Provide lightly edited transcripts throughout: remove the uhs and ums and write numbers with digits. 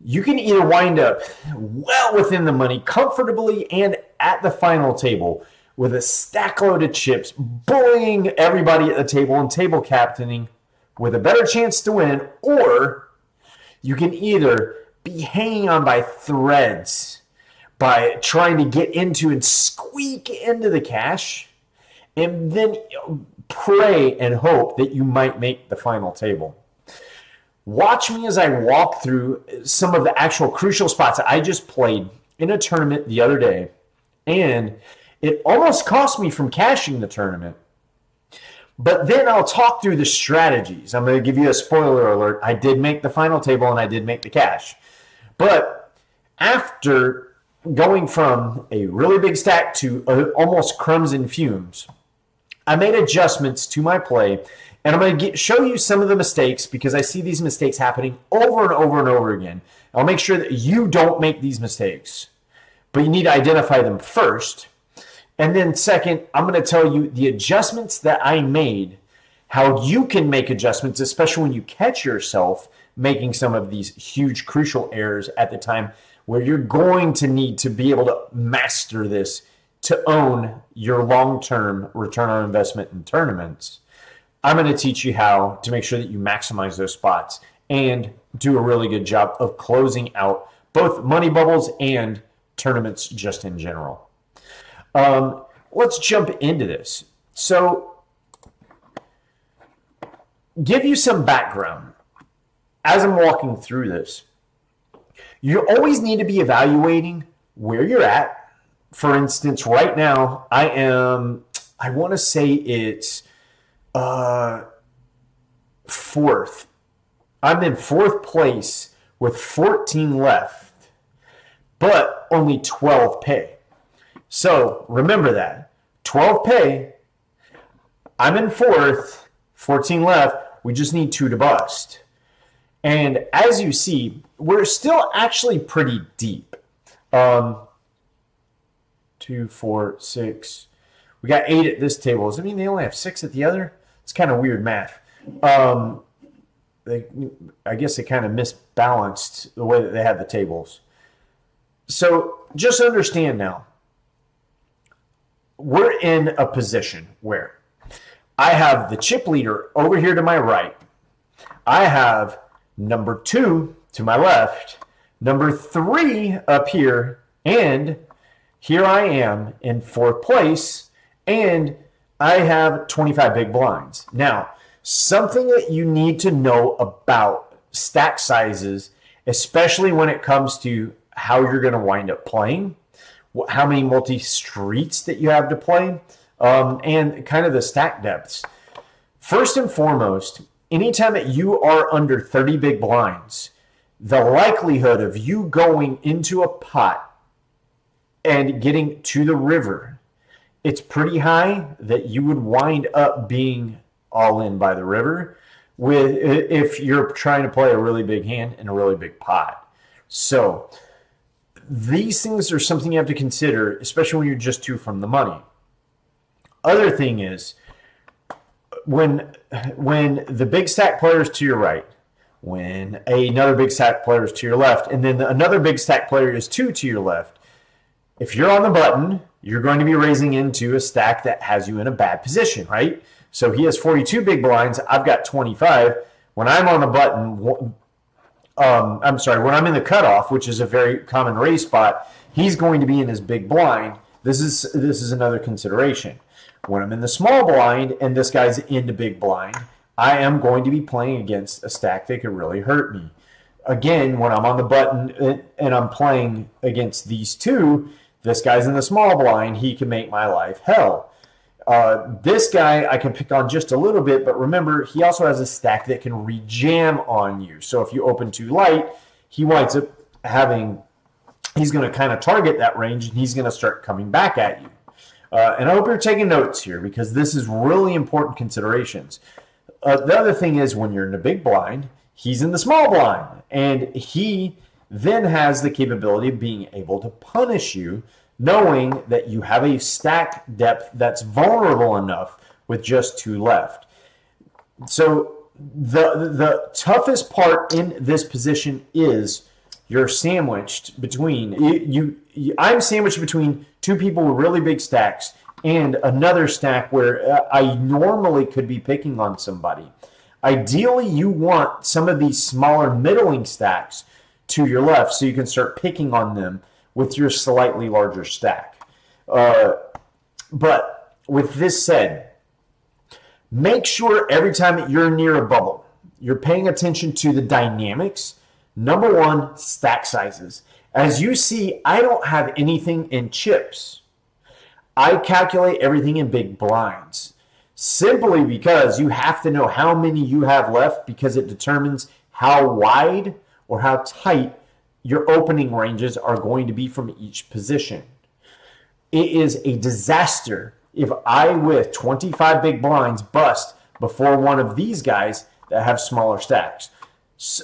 You can either wind up well within the money comfortably and at the final table with a stack load of chips, bullying everybody at the table and table captaining with a better chance to win, or you can either be hanging on by threads by trying to get into and squeak into the cash and then pray and hope that you might make the final table. Watch me as I walk through some of the actual crucial spots that I just played in a tournament the other day, and it almost cost me from cashing the tournament. But then I'll talk through the strategies. I'm going to give you a spoiler alert. I did make the final table and I did make the cash. But after going from a really big stack to almost crumbs and fumes, I made adjustments to my play, and I'm going to show you some of the mistakes because I see these mistakes happening over and over and over again. I'll make sure that you don't make these mistakes, but you need to identify them first. And then second, I'm going to tell you the adjustments that I made, how you can make adjustments, especially when you catch yourself making some of these huge crucial errors at the time where you're going to need to be able to master this to own your long-term return on investment in tournaments. I'm going to teach you how to make sure that you maximize those spots and do a really good job of closing out both money bubbles and tournaments just in general. Let's jump into this. So, give you some background as I'm walking through this. You always need to be evaluating where you're at. For instance, right now, I want to say it's fourth. I'm in fourth place with 14 left, but only 12 pay. So remember that. 12 pay, I'm in fourth, 14 left, we just need 2 to bust. And as you see, we're still actually pretty deep. 2, 4, 6. We got 8 at this table. Does that mean they only have 6 at the other? It's kind of weird math. I guess they kind of misbalanced the way that they had the tables. So just understand now, we're in a position where I have the chip leader over here to my right. I have number 2 to my left, number 3 up here, and here I am in fourth place, and I have 25 big blinds. Now, something that you need to know about stack sizes, especially when it comes to how you're going to wind up playing, how many multi-streets that you have to play, and kind of the stack depths. First and foremost, anytime that you are under 30 big blinds, the likelihood of you going into a pot and getting to the river, it's pretty high that you would wind up being all in by the river if you're trying to play a really big hand in a really big pot. So these things are something you have to consider, especially when you're just 2 from the money. Other thing is, when the big stack player is to your right, when another big stack player is to your left, and then another big stack player is 2 to your left, if you're on the button, you're going to be raising into a stack that has you in a bad position, right? So he has 42 big blinds. I've got 25. When I'm on the button, when I'm in the cutoff, which is a very common raise spot, he's going to be in his big blind. This is another consideration. When I'm in the small blind and this guy's in the big blind, I am going to be playing against a stack that could really hurt me. Again, when I'm on the button and I'm playing against these 2, this guy's in the small blind, he can make my life hell. This guy I can pick on just a little bit, but remember, he also has a stack that can rejam on you. So if you open too light, he winds up he's going to kind of target that range, and he's going to start coming back at you. And I hope you're taking notes here because this is really important considerations. The other thing is when you're in the big blind, he's in the small blind, and he then has the capability of being able to punish you, knowing that you have a stack depth that's vulnerable enough with just 2 left. So the toughest part in this position is you're sandwiched between I'm sandwiched between two people with really big stacks and another stack where I normally could be picking on somebody. Ideally, you want some of these smaller middling stacks to your left so you can start picking on them with your slightly larger stack. But with this said, make sure every time that you're near a bubble, you're paying attention to the dynamics. Number one, stack sizes. As you see, I don't have anything in chips. I calculate everything in big blinds, simply because you have to know how many you have left, because it determines how wide or how tight your opening ranges are going to be from each position. It is a disaster if I, with 25 big blinds, bust before one of these guys that have smaller stacks.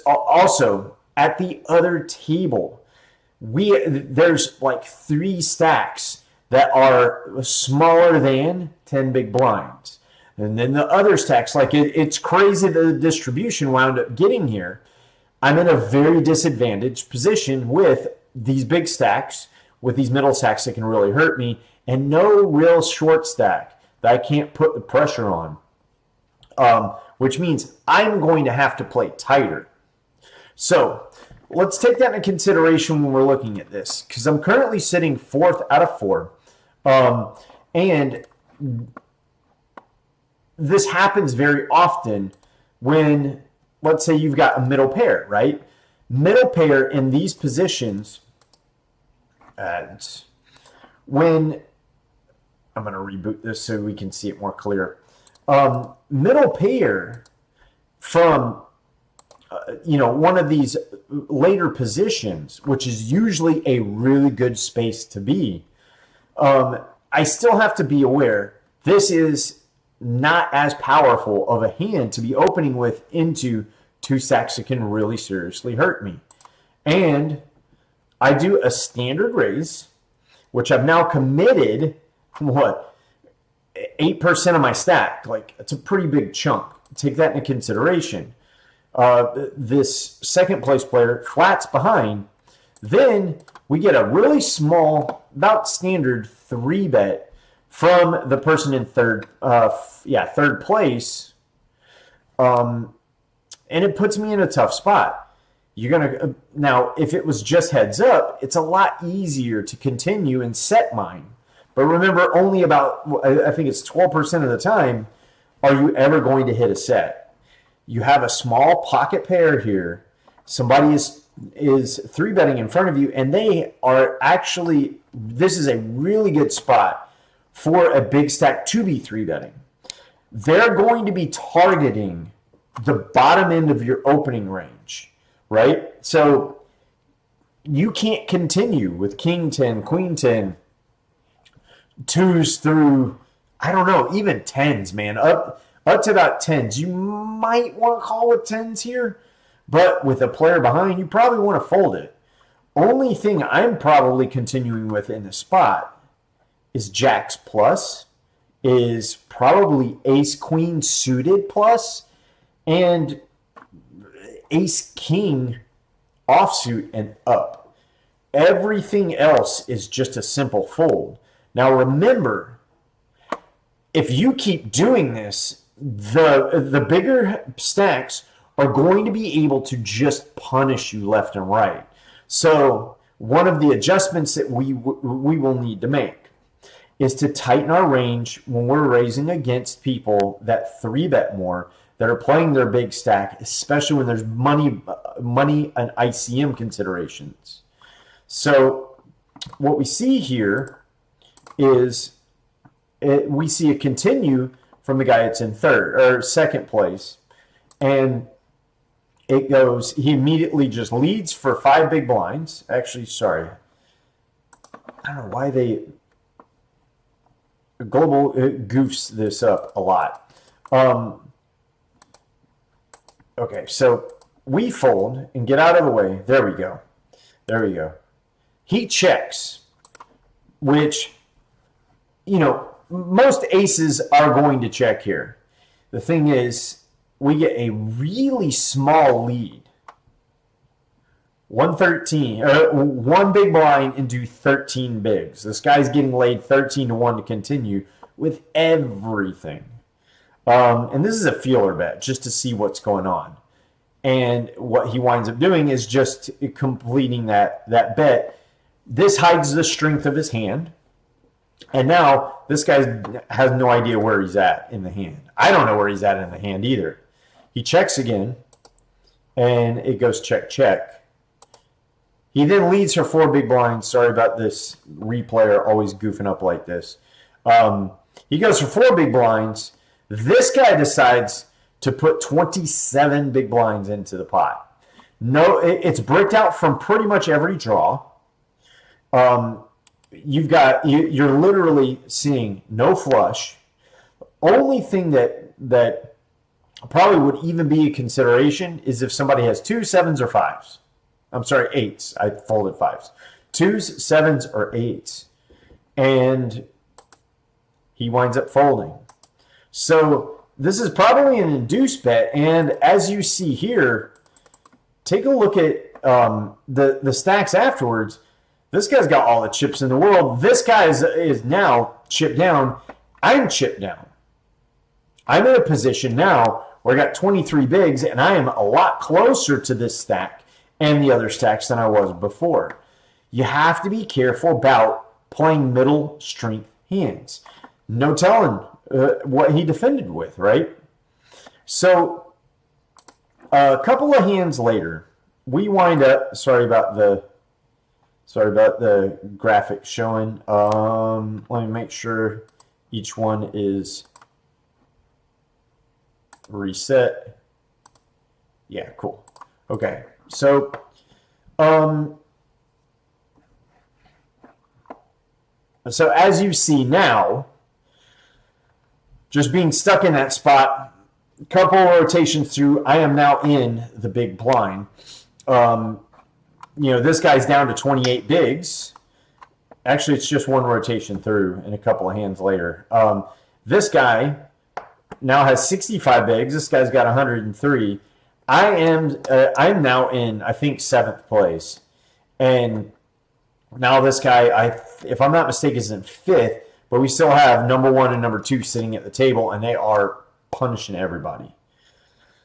Also, at the other table, there's like 3 stacks that are smaller than 10 big blinds. And then the other stacks, like it's crazy the distribution wound up getting here. I'm in a very disadvantaged position with these big stacks, with these middle stacks that can really hurt me, and no real short stack that I can't put the pressure on, which means I'm going to have to play tighter. So let's take that into consideration when we're looking at this, because I'm currently sitting 4th out of 4. And this happens very often when, let's say you've got a middle pair, right? Middle pair in these positions, when, I'm going to reboot this so we can see it more clear. Middle pair from one of these later positions, which is usually a really good space to be, I still have to be aware this is not as powerful of a hand to be opening with into 2 stacks that can really seriously hurt me. And I do a standard raise, which I've now committed, 8% of my stack. Like, it's a pretty big chunk. Take that into consideration. This second place player flats behind. Then we get a really small, about standard 3-bet from the person in third place. And it puts me in a tough spot. Now, if it was just heads up, it's a lot easier to continue and set mine. But remember, only about, I think it's 12% of the time, are you ever going to hit a set. You have a small pocket pair here. Somebody is 3-betting in front of you, and they are actually, this is a really good spot for a big stack to be 3-betting. They're going to be targeting the bottom end of your opening range, right? So you can't continue with king 10, queen 10, 2s through, I don't know, even 10s, man. Up to about 10s. You might want to call with 10s here, but with a player behind, you probably want to fold it. Only thing I'm probably continuing with in the spot is jacks plus, is probably ace queen suited plus, and ace king offsuit and up. Everything else is just a simple fold. Now remember, if you keep doing this, the bigger stacks are going to be able to just punish you left and right. So one of the adjustments that we will need to make is to tighten our range when we're raising against people that 3-bet more, that are playing their big stack, especially when there's money and ICM considerations. So what we see here is we see a continue from the guy that's in third or second place, and it goes, he immediately just leads for 5 big blinds. Actually, sorry, I don't know why Global goofs this up a lot. Okay, so we fold and get out of the way. There we go. There we go. He checks, which, most aces are going to check here. The thing is, we get a really small lead 113, one big blind into 13 bigs. This guy's getting laid 13 to 1 to continue with everything. And this is a feeler bet just to see what's going on. And what he winds up doing is just completing that bet. This hides the strength of his hand. And now this guy has no idea where he's at in the hand. I don't know where he's at in the hand either. He checks again, and it goes check, check. He then leads for 4 big blinds. Sorry about this replayer always goofing up like this. He goes for 4 big blinds. This guy decides to put 27 big blinds into the pot. No, it's bricked out from pretty much every draw. You're literally seeing no flush. Only thing that probably would even be a consideration is if somebody has 2 7s or 5s. I'm sorry, 8s. I folded 5s. 2s, 7s, or 8s. And he winds up folding. So this is probably an induced bet. And as you see here, take a look at the stacks afterwards. This guy's got all the chips in the world. This guy is now chipped down. I'm chipped down. I'm in a position now where I got 23 bigs, and I am a lot closer to this stack and the other stacks than I was before. You have to be careful about playing middle strength hands. No telling what he defended with, right? So a couple of hands later, we wind up. Sorry about the graphic showing. Let me make sure each one is reset. Yeah, cool. Okay, so as you see now, just being stuck in that spot, a couple of rotations through, I am now in the big blind. This guy's down to 28 bigs. Actually, it's just one rotation through and a couple of hands later. This guy now has 65 bigs. This guy's got 103. I'm now in, I think, 7th place. And now this guy, if I'm not mistaken, is in 5th. But we still have number 1 and number 2 sitting at the table, and they are punishing everybody.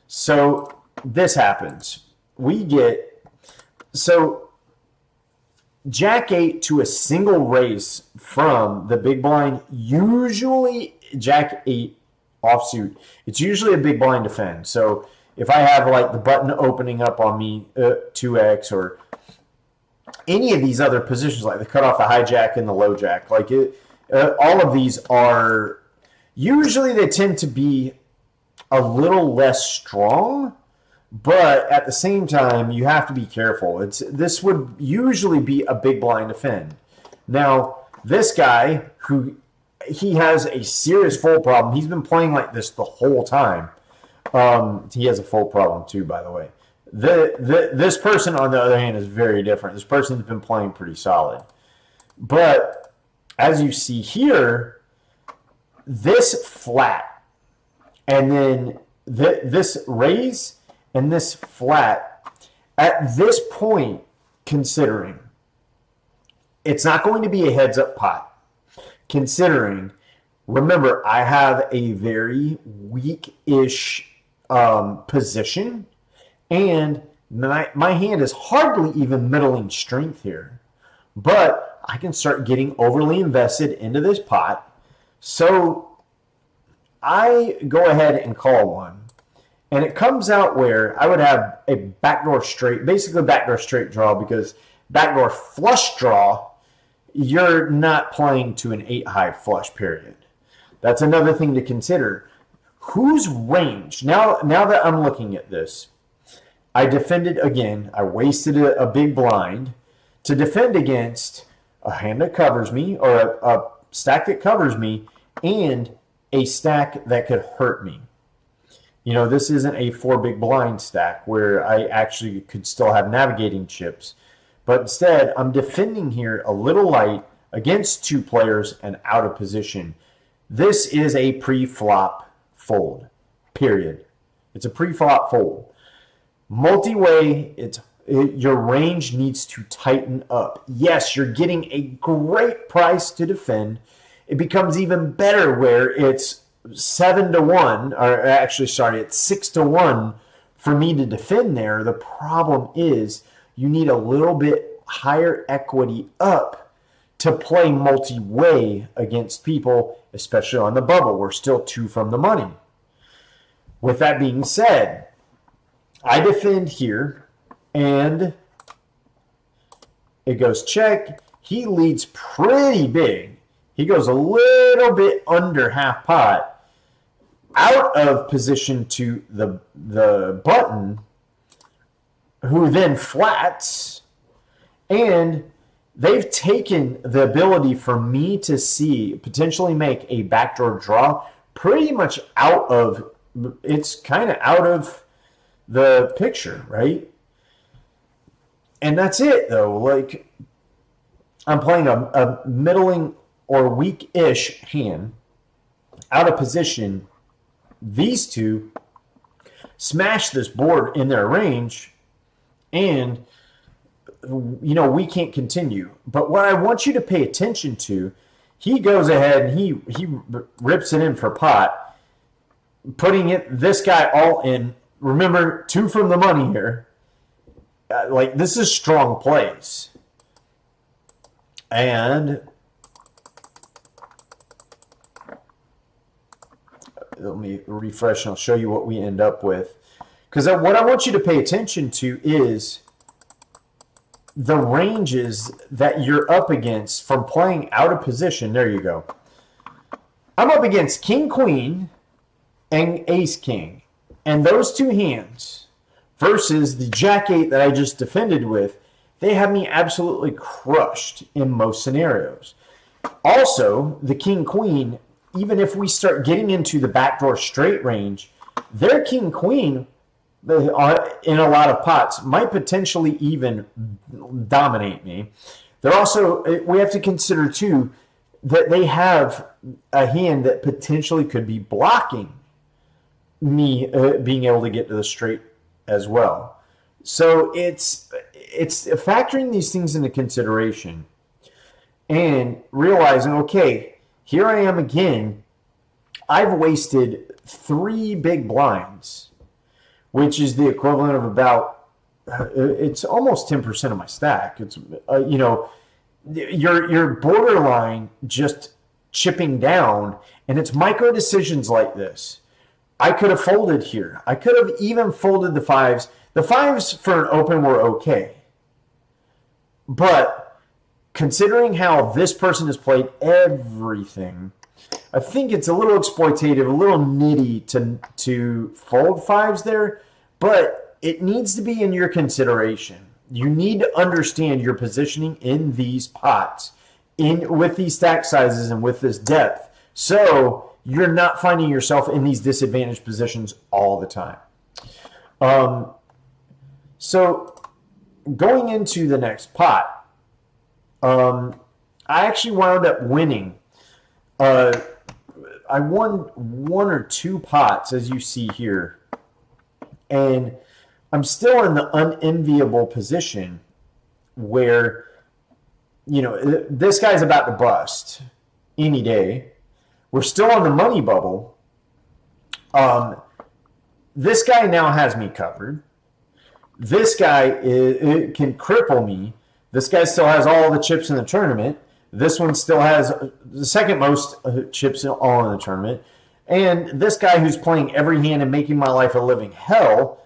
So this happens. Jack 8 to a single raise from the big blind, usually Jack 8 offsuit. It's usually a big blind defend. So if I have like the button opening up on me 2x or any of these other positions, like the cutoff, the hijack, and the low jack, like all of these are usually they tend to be a little less strong. But at the same time, you have to be careful. This would usually be a big blind defend. Now, this guy, he has a serious fold problem. He's been playing like this the whole time. He has a fold problem too, by the way. This person, on the other hand, is very different. This person's been playing pretty solid. But as you see here, this flat, and then this raise, and this flat, at this point, considering it's not going to be a heads-up pot, considering, remember, I have a very weak-ish position, and my hand is hardly even middling strength here, but I can start getting overly invested into this pot, so I go ahead and call one. And it comes out where I would have a backdoor straight, basically backdoor straight draw, because backdoor flush draw, you're not playing to an 8-high flush, period. That's another thing to consider. Whose range? Now that I'm looking at this, I defended again. I wasted a big blind to defend against a hand that covers me, or a stack that covers me, and a stack that could hurt me. This isn't a 4 big blind stack where I actually could still have navigating chips. But instead, I'm defending here a little light against 2 players and out of position. This is a pre-flop fold, period. It's a pre-flop fold. Multi-way, your range needs to tighten up. Yes, you're getting a great price to defend. It becomes even better where it's 7-1, or actually, sorry, it's 6-1 for me to defend there. The problem is you need a little bit higher equity up to play multi-way against people, especially on the bubble. We're still 2 from the money. With that being said, I defend here, and it goes check. He leads pretty big. He goes a little bit under half pot, out of position to the button, who then flats, and they've taken the ability for me to see, potentially make a backdoor draw pretty much out of, it's kind of out of the picture, right? And that's it, though. Like, I'm playing a middling or weak-ish hand out of position. These two smash this board in their range, and we can't continue. But what I want you to pay attention to, he goes ahead and he rips it in for pot, putting this guy all in. Remember, 2 from the money here. This is strong plays. And let me refresh and I'll show you what we end up with. Because what I want you to pay attention to is the ranges that you're up against from playing out of position. There you go. I'm up against King, Queen, and Ace, King. And those 2 hands versus the Jack-8 that I just defended with, they have me absolutely crushed in most scenarios. Also, the King-Queen, even if we start getting into the backdoor straight range, their King-Queen in a lot of pots might potentially even dominate me. They're also, we have to consider too, that they have a hand that potentially could be blocking me being able to get to the straight as well. So it's factoring these things into consideration and realizing, okay, here I am again. I've wasted 3 big blinds, which is the equivalent of about, it's almost 10% of my stack. It's, you're borderline just chipping down, and it's micro decisions like this. I could have folded here. I could have even folded the 5s. The 5s for an open were okay. But considering how this person has played everything, I think it's a little exploitative, a little nitty to fold 5s there, but it needs to be in your consideration. You need to understand your positioning in these pots, with these stack sizes and with this depth. So you're not finding yourself in these disadvantaged positions all the time. So going into the next pot, I actually wound up winning. I won 1 or 2 pots, as you see here. And I'm still in the unenviable position where, this guy's about to bust any day. We're still on the money bubble. This guy now has me covered. This guy can cripple me. This guy still has all the chips in the tournament. This one still has the second most chips all in the tournament. And this guy who's playing every hand and making my life a living hell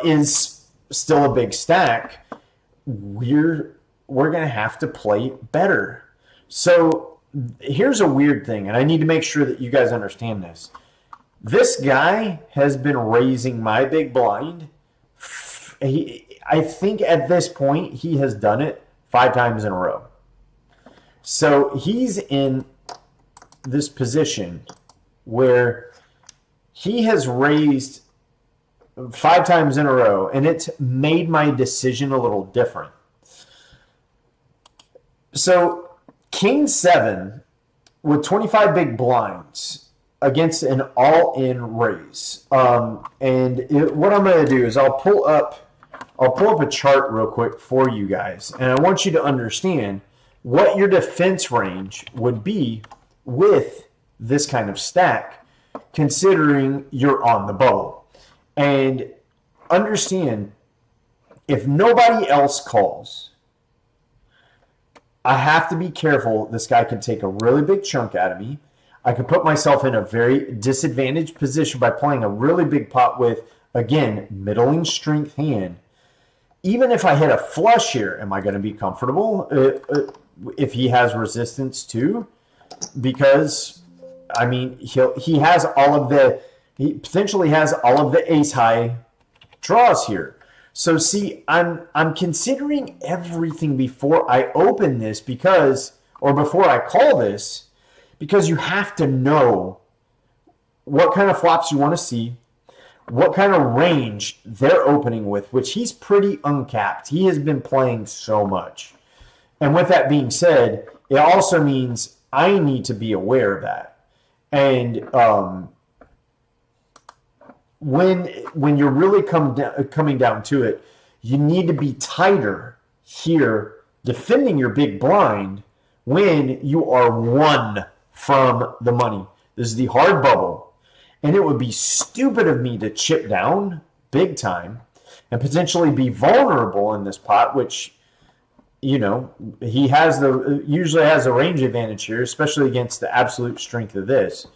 is still a big stack. We're going to have to play better. So here's a weird thing, and I need to make sure that you guys understand this. This guy has been raising my big blind. I think at this point he has done it 5 times in a row. So he's in this position where he has raised 5 times in a row, and it's made my decision a little different. So King 7 with 25 big blinds against an all-in raise. What I'm going to do is I'll pull up I'll pull up a chart real quick for you guys, and I want you to understand what your defense range would be with this kind of stack, considering you're on the bubble. And understand, if nobody else calls, I have to be careful. This guy could take a really big chunk out of me. I could put myself in a very disadvantaged position by playing a really big pot with, again, middling strength hand. Even if I hit a flush here, am I going to be comfortable if he has resistance too? Because, I mean, he has all of the, he potentially has all of the ace high draws here. So see, I'm considering everything before I open this before I call this, because you have to know what kind of flops you want to see, what kind of range they're opening with, which he's pretty uncapped. He has been playing so much. And with that being said, it also means I need to be aware of that. And when you're really coming down to it, you need to be tighter here defending your big blind when you are one from the money. This is the hard bubble. And it would be stupid of me to chip down big time and potentially be vulnerable in this pot, which, you know, he usually has a range advantage here, especially against the absolute strength of this.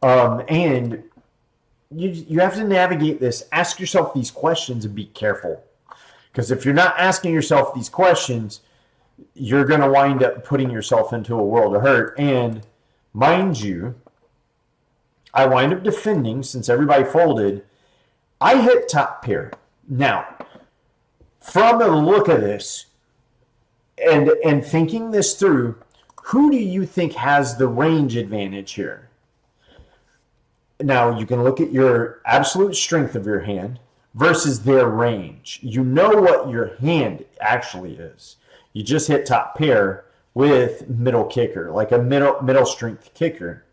And you have to navigate this. Ask yourself these questions and be careful. Because if you're not asking yourself these questions, you're going to wind up putting yourself into a world of hurt. And mind you, I wind up defending since everybody folded. I hit top pair. Now, from the look of this and thinking this through, who do you think has the range advantage here? Now, you can look at your absolute strength of your hand versus their range. You know what your hand actually is. You just hit top pair with middle kicker, like a middle strength kicker.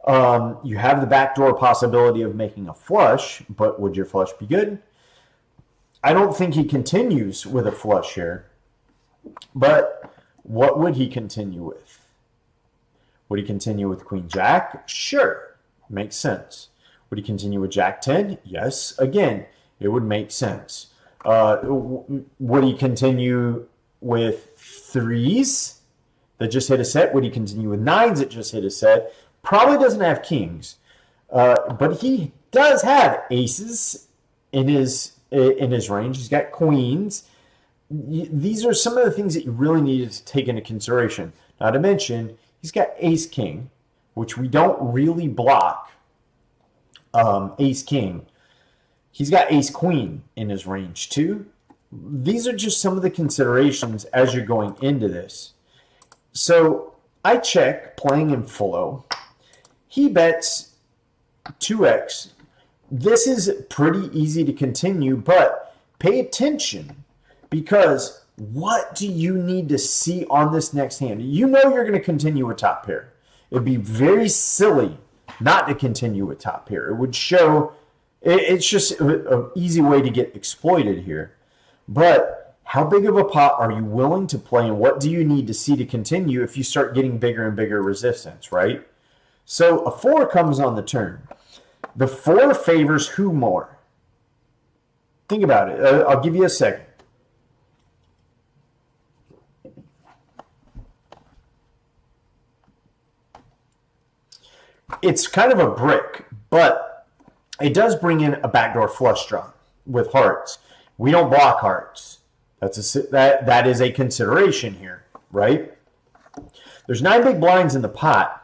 You have the backdoor possibility of making a flush, but would your flush be good? I don't think he continues with a flush here, but what would he continue with? Would he continue with Queen Jack? Sure, makes sense. Would he continue with Jack 10? Yes, again, it would make sense. Would he continue with threes that just hit a set? Would he continue with nines that just hit a set? Probably doesn't have kings, but he does have aces in his range. He's got queens. These are some of the things that you really need to take into consideration. Not to mention, he's got ace king, which we don't really block. Ace king. He's got ace queen in his range too. These are just some of the considerations as you're going into this. So I check playing in flow. He bets 2x. This is pretty easy to continue, but pay attention, because what do you need to see on this next hand? You know you're going to continue with top pair. It'd be very silly not to continue with top pair. It would show, it's just an easy way to get exploited here. But how big of a pot are you willing to play, and what do you need to see to continue if you start getting bigger and bigger resistance, right? So a 4 comes on the turn. The 4 favors who more? Think about it. I'll give you a second. It's kind of a brick, but it does bring in a backdoor flush draw with hearts. We don't block hearts. That is a consideration here, right? There's 9 big blinds in the pot.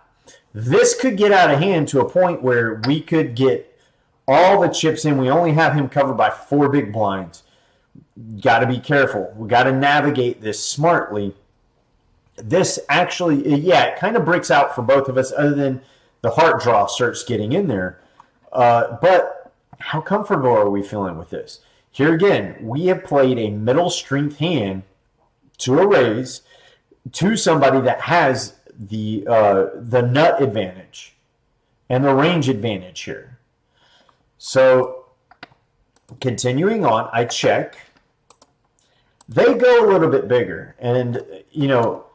This could get out of hand to a point where we could get all the chips in. We only have him covered by 4 big blinds. Got to be careful. We got to navigate this smartly. This actually, yeah, it kind of breaks out for both of us, other than the heart draw starts getting in there. But how comfortable are we feeling with this? Here again, we have played a middle strength hand to a raise to somebody that has the nut advantage and the range advantage here. So Continuing on, I check. They go a little bit bigger. And, you know,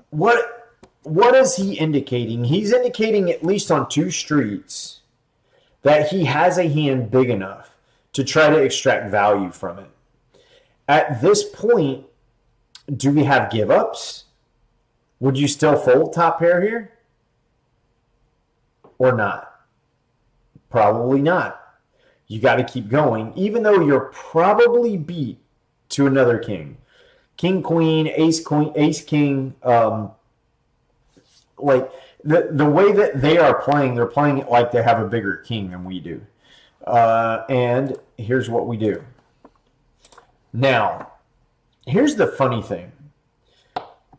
what is he indicating? He's indicating, at least on 2 streets, that he has a hand big enough to try to extract value from it. At this point, do we have give-ups? Would you still fold top pair here? Or not? Probably not. You got to keep going, even though you're probably beat to another king. King, queen, ace, king. Like the way that they are playing, they're playing it like they have a bigger king than we do. And here's what we do. Now, here's the funny thing.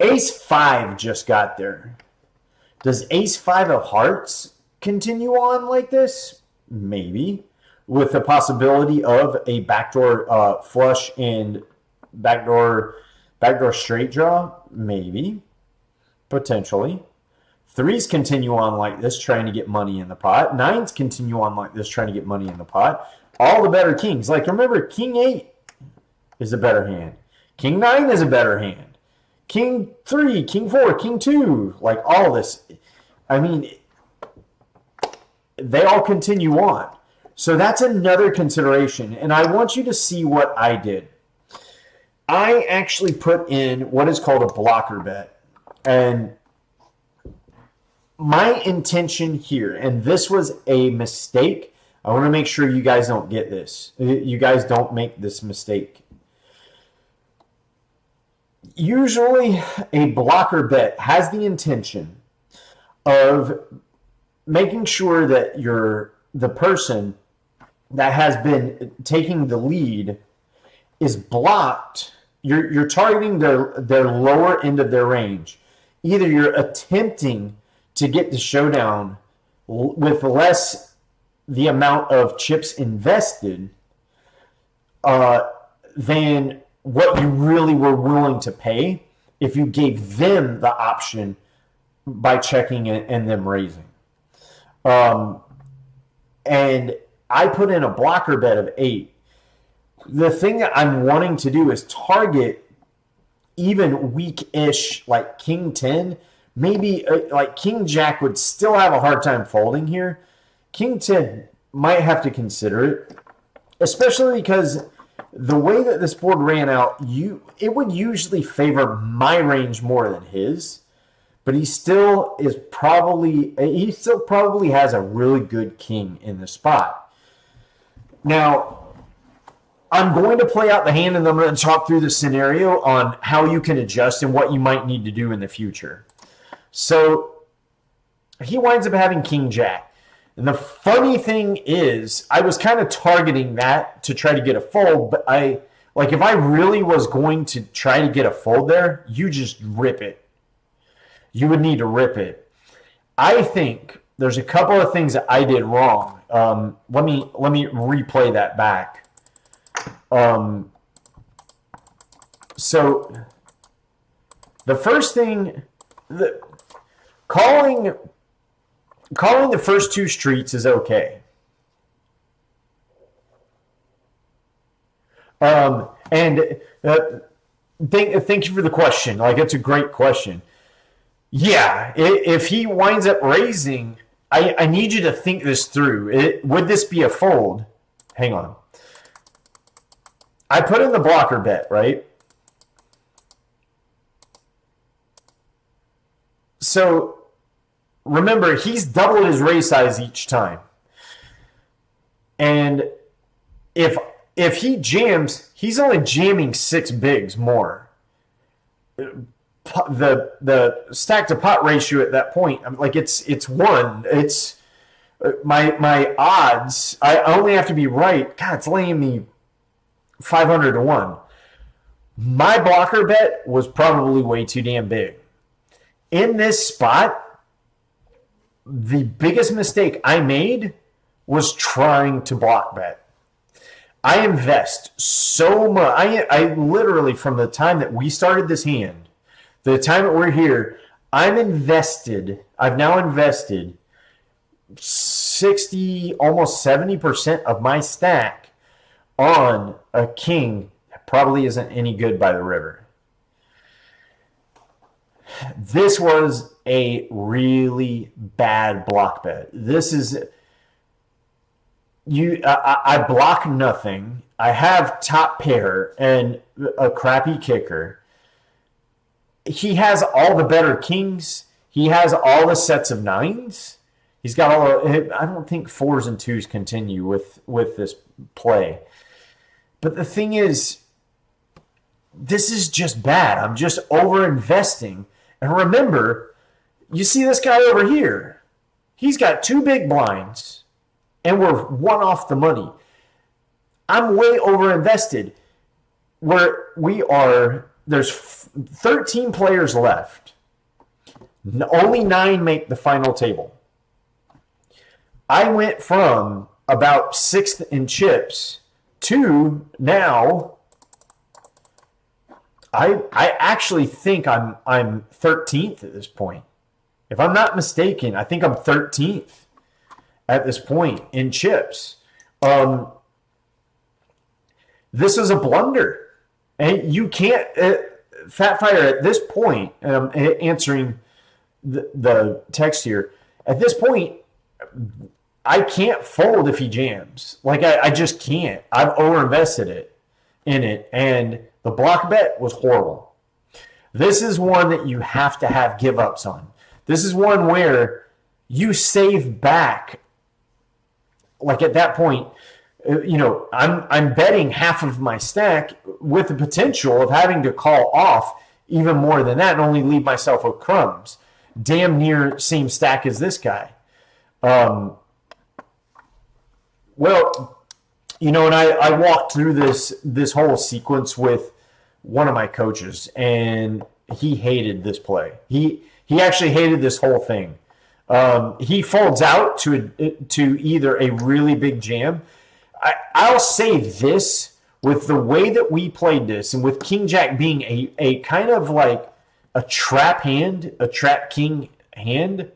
Ace 5 just got there. Does Ace 5 of hearts continue on like this? Maybe. With the possibility of a backdoor flush and backdoor straight draw? Maybe. Potentially. 3s continue on like this, trying to get money in the pot. 9s continue on like this, trying to get money in the pot. All the better kings. Like, remember, King 8 is a better hand. King 9 is a better hand. King 3, King 4, King 2. Like, all this. I mean, they all continue on. So that's another consideration. And I want you to see what I did. I actually put in what is called a blocker bet. And my intention here, and this was a mistake. I want to make sure you guys don't get this. You guys don't make this mistake. Usually a blocker bet has the intention of making sure that the person that has been taking the lead is blocked. You're targeting their lower end of their range. Either you're attempting to get the showdown with less the amount of chips invested than what you really were willing to pay if you gave them the option by checking and them raising. And I put in a blocker bet of 8. The thing that I'm wanting to do is target even weak-ish, like King 10. Maybe like King Jack would still have a hard time folding here. King 10 might have to consider it, especially because the way that this board ran out, it would usually favor my range more than his. But he still probably has a really good king in the spot. Now, I'm going to play out the hand, and I'm going to talk through the scenario on how you can adjust and what you might need to do in the future. So he winds up having King Jack. And the funny thing is, I was kind of targeting that to try to get a fold, but if I really was going to try to get a fold there, you just rip it. You would need to rip it. I think there's a couple of things that I did wrong. Let me replay that back. So the first thing, calling the first 2 streets is okay. And thank you for the question. Like, it's a great question. Yeah, if he winds up raising, I need you to think this through. Would this be a fold? Hang on. I put in the blocker bet, right? So remember, he's doubled his raise size each time. And if he jams, he's only jamming 6 bigs more. The stack to pot ratio at that point, like it's 1. It's my odds. I only have to be right. God, it's laying me 500 to 1. My blocker bet was probably way too damn big. In this spot, the biggest mistake I made was trying to block bet. I invest so much. I literally, from the time that we started this hand, the time that we're here, I've now invested 60, almost 70% of my stack on a king that probably isn't any good by the river. This was a really bad block bet. This is I block nothing. I have top pair and a crappy kicker. He has all the better kings. He has all the sets of nines. He's got all. I don't think fours and twos continue with this play. But the thing is, this is just bad. I'm just over investing. And remember, you see this guy over here. He's got two big blinds, and we're one off the money. I'm way over invested. There's 13 players left. Only 9 make the final table. I went from about 6th in chips to now. I actually think I'm 13th at this point. If I'm not mistaken, I think I'm 13th at this point in chips. This is a blunder. And you can't, Fat Fire, at this point, and I'm answering the text here, at this point, I can't fold if he jams. Like, I just can't. I've overinvested in it, and the block bet was horrible. This is one that you have to have give-ups on. This is one where you save back. Like, at that point, I'm betting half of my stack with the potential of having to call off even more than that and only leave myself with crumbs. Damn near same stack as this guy. And I walked through this whole sequence with one of my coaches, and he hated this play. He actually hated this whole thing. He folds out to either a really big jam. I'll say this, with the way that we played this, and with King Jack being a kind of like a trap hand, a trap king hand,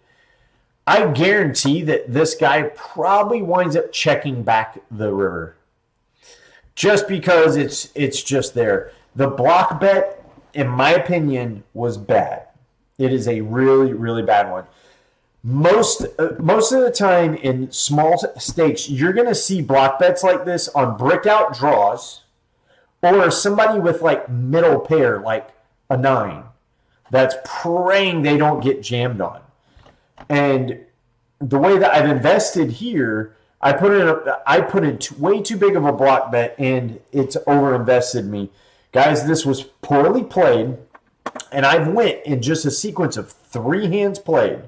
I guarantee that this guy probably winds up checking back the river. Just because it's just there. The block bet, in my opinion, was bad. It is a really, really bad one. Most of the time in small stakes, you're going to see block bets like this on brick out draws or somebody with like middle pair, like a 9, that's praying they don't get jammed on. And the way that I've invested here, I put in way too big of a block bet, and it's overinvested me. Guys, this was poorly played, and I've went in just a sequence of 3 hands played.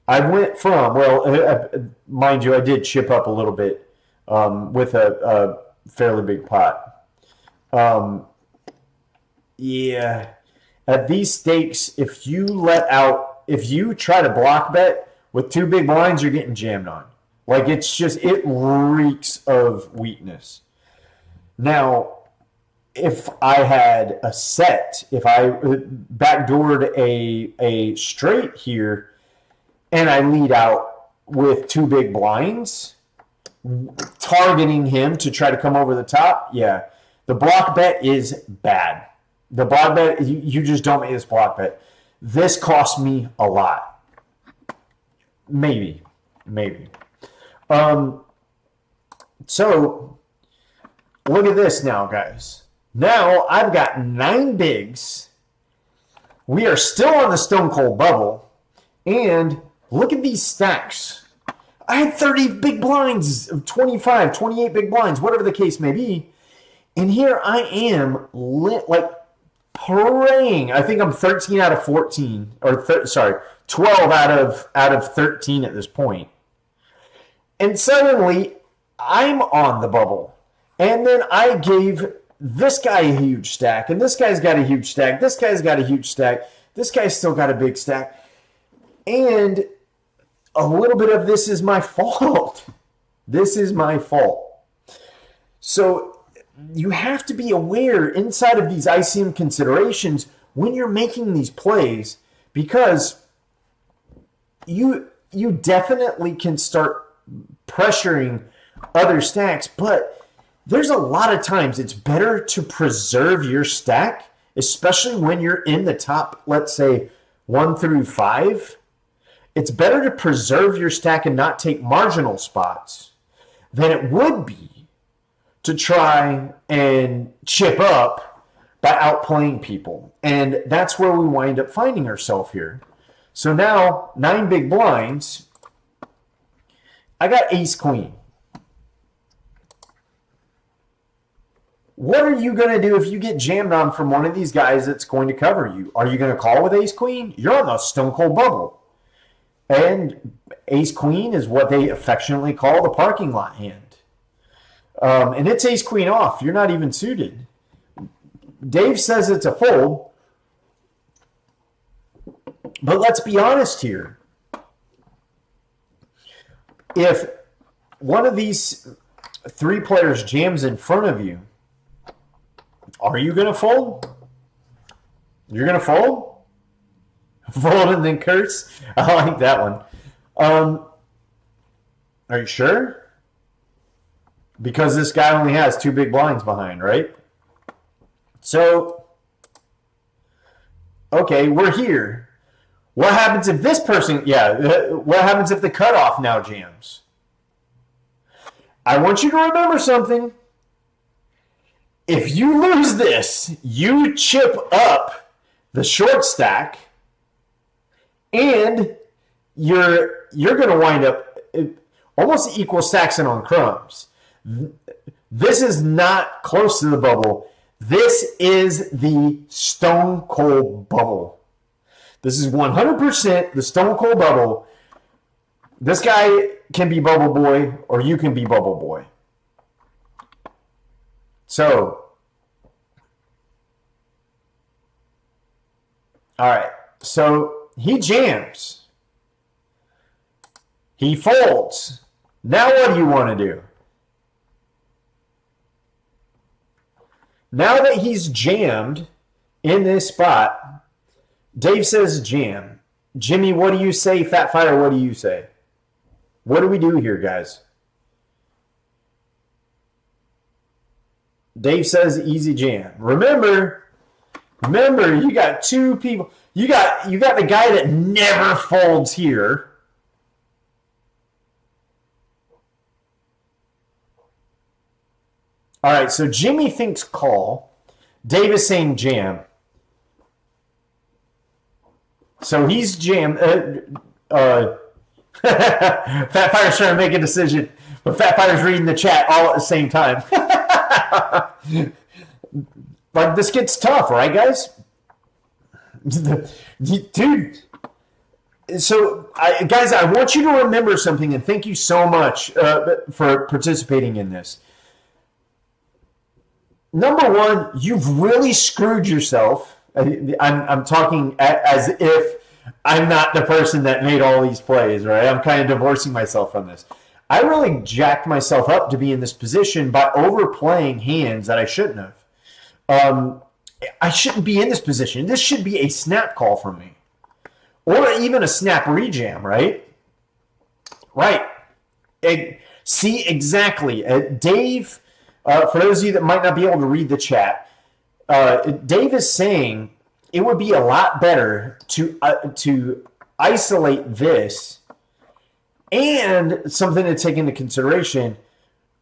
I went from, mind you, I did chip up a little bit with a fairly big pot. At these stakes, if you try to block bet with 2 big blinds, you're getting jammed on. Like, it reeks of weakness. Now, if I had a set, if I backdoored a straight here, and I lead out with 2 big blinds, targeting him to try to come over the top, the block bet is bad. The block bet, you just don't make this block bet. This cost me a lot. Maybe. So, look at this now, guys. Now, I've got 9 bigs. We are still on the Stone Cold bubble. And look at these stacks. I had 30 big blinds, 25, 28 big blinds, whatever the case may be. And here I am, praying. I think I'm 13 out of 14, 12 out of 13 at this point. And suddenly, I'm on the bubble. And then I gave this guy a huge stack, and this guy's got a huge stack, this guy's got a huge stack, this guy's still got a big stack. And a little bit of this is my fault. This is my fault. So you have to be aware inside of these ICM considerations when you're making these plays, because you definitely can start pressuring other stacks, but there's a lot of times it's better to preserve your stack, especially when you're in the top, let's say 1 through 5. It's better to preserve your stack and not take marginal spots than it would be to try and chip up by outplaying people. And that's where we wind up finding ourselves here. So now 9 big blinds. I got ace queen. What are you going to do if you get jammed on from one of these guys that's going to cover you? Are you going to call with ace queen? You're on the stone cold bubble. And ace queen is what they affectionately call the parking lot hand. And it's ace queen off. You're not even suited. Dave says it's a fold. But let's be honest here. If one of these 3 players jams in front of you, are you going to fold? You're going to fold? Fold and then curse? I like that one. Are you sure? Because this guy only has 2 big blinds behind, right? So, okay, we're here. What happens if this person, what happens if the cutoff now jams? I want you to remember something. If you lose this, you chip up the short stack, and you're going to wind up almost equal stacks and on crumbs. This is not close to the bubble. This is the stone cold bubble. This is 100% the stone cold bubble. This guy can be bubble boy, or you can be bubble boy. So, all right. So he jams. He folds. Now what do you want to do? Now that he's jammed in this spot, Dave says jam. Jimmy, what do you say? Fat Fire, what do you say? What do we do here, guys? Dave says easy jam. Remember, you got 2 people. You got the guy that never folds here. All right, so Jimmy thinks call. Dave is saying jam. So he's jammed. Fat Fire's trying to make a decision, but Fat Fire's reading the chat all at the same time. Like, this gets tough, right, guys? Dude. So, guys, I want you to remember something, and thank you so much for participating in this. Number one, you've really screwed yourself. I'm talking as if I'm not the person that made all these plays, right? I'm kind of divorcing myself from this. I really jacked myself up to be in this position by overplaying hands that I shouldn't have. I shouldn't be in this position. This should be a snap call from me. Or even a snap rejam, right? Right. See, exactly. Dave, for those of you that might not be able to read the chat, Dave is saying it would be a lot better to isolate this, and something to take into consideration.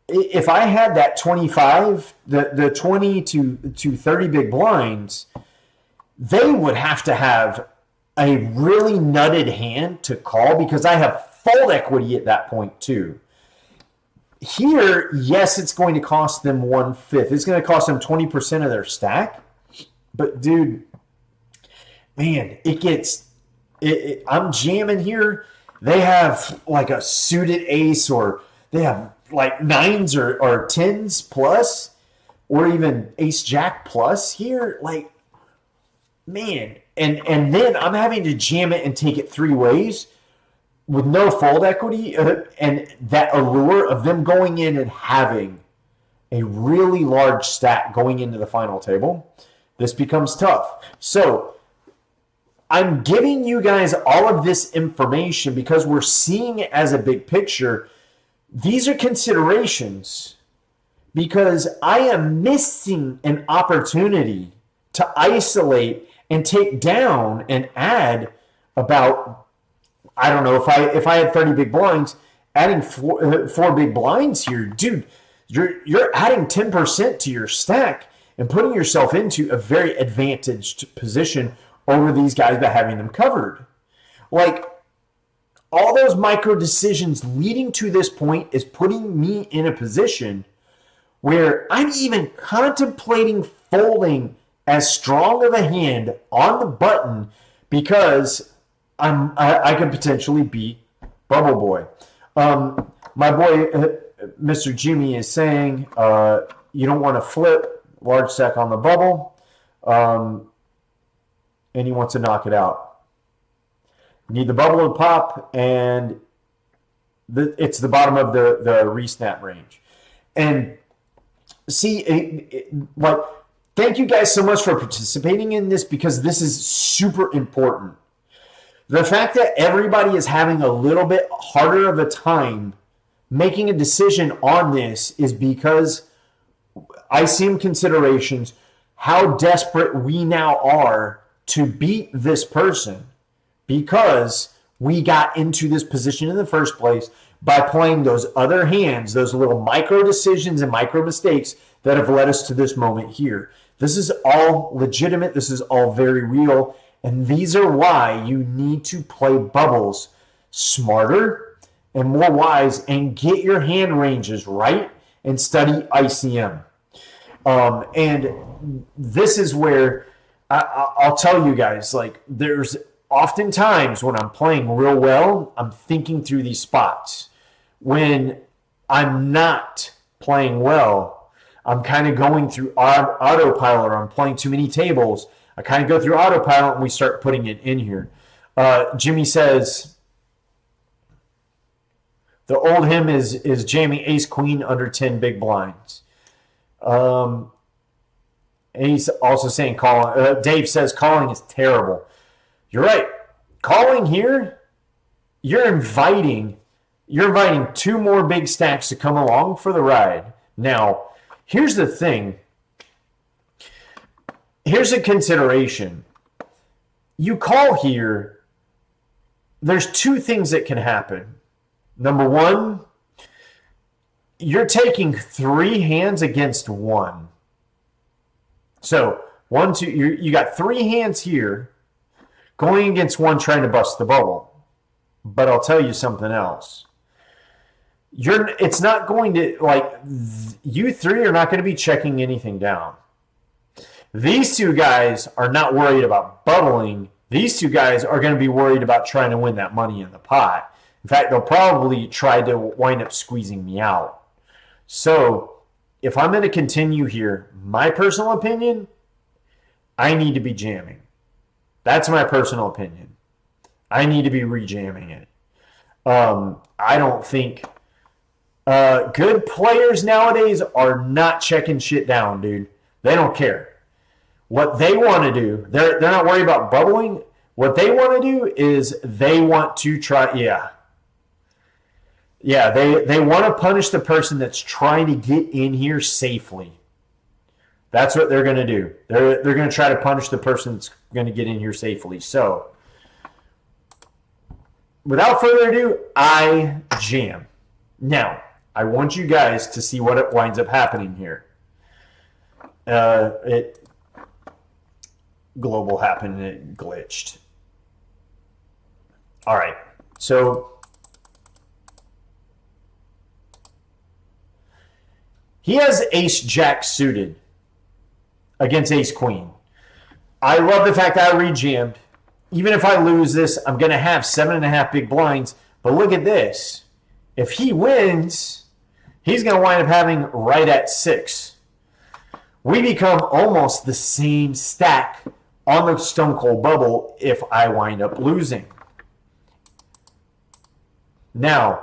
If I had that 25, the 20 to 30 big blinds, they would have to have a really nutted hand to call, because I have fold equity at that point too. Here, yes, it's going to cost them 1/5. It's going to cost them 20% of their stack. But dude, man, I'm jamming here. They have like a suited ace, or they have like 9s or 10s plus, or even ace jack plus here. Like, man, and then I'm having to jam it and take it 3 ways with no fold equity, and that allure of them going in and having a really large stack going into the final table. This becomes tough. So I'm giving you guys all of this information because we're seeing it as a big picture. These are considerations, because I am missing an opportunity to isolate and take down and add about, I don't know, if I had 30 big blinds, adding four big blinds here, dude, you're adding 10% to your stack and putting yourself into a very advantaged position over these guys by having them covered. Like, all those micro decisions leading to this point is putting me in a position where I'm even contemplating folding as strong of a hand on the button because I could potentially be Bubble Boy. My boy, Mr. Jimmy, is saying you don't want to flip large stack on the bubble, and he wants to knock it out. You need the bubble to pop, and it's the bottom of the resnap range. And see, like, thank you guys so much for participating in this because this is super important. The fact that everybody is having a little bit harder of a time making a decision on this is because I see in considerations how desperate we now are to beat this person because we got into this position in the first place by playing those other hands, those little micro decisions and micro mistakes that have led us to this moment here. This is all legitimate. This is all very real. And these are why you need to play bubbles smarter and more wise and get your hand ranges right and study ICM. And this is where I'll tell you guys, like, there's oftentimes when I'm playing real well, I'm thinking through these spots. When I'm not playing well, I'm kind of going through autopilot, or I'm playing too many tables. I kind of go through autopilot and we start putting it in here. Jimmy says, the old hymn is jamming ace queen under 10 big blinds. And he's also saying calling. Dave says calling is terrible. You're right. Calling here, you're inviting two more big stacks to come along for the ride. Now, here's the thing. Here's a consideration. You call here, there's two things that can happen. Number one, you're taking three hands against one. So, one, two, you got three hands here going against one trying to bust the bubble. But I'll tell you something else. It's not going to, like, you three are not going to be checking anything down. These two guys are not worried about bubbling. These two guys are going to be worried about trying to win that money in the pot. In fact, they'll probably try to wind up squeezing me out. So, if I'm going to continue here, my personal opinion, I need to be jamming. That's my personal opinion. I need to be rejamming it. I don't think good players nowadays are not checking shit down, dude. They don't care. What they want to do, they're not worried about bubbling. What they want to do is they want to try, they want to punish the person that's trying to get in here safely. That's what they're going to do. They're going to try to punish the person that's going to get in here safely. So, without further ado, I jam. Now, I want you guys to see what winds up happening here. Global happened and it glitched. All right, so he has ace jack suited against ace queen. I love the fact that I rejammed. Even if I lose this, I'm going to have 7.5 big blinds. But look at this. If he wins, he's going to wind up having right at 6. We become almost the same stack on the Stone Cold Bubble if I wind up losing. Now,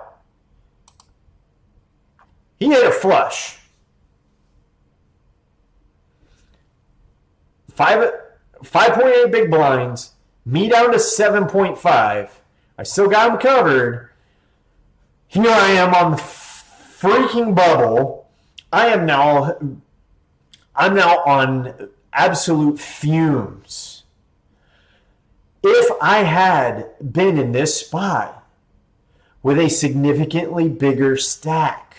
he hit a flush. 5.8 big blinds, me down to 7.5. I still got him covered. Here I am on the freaking bubble. I am now I'm now on absolute fumes. If I had been in this spot with a significantly bigger stack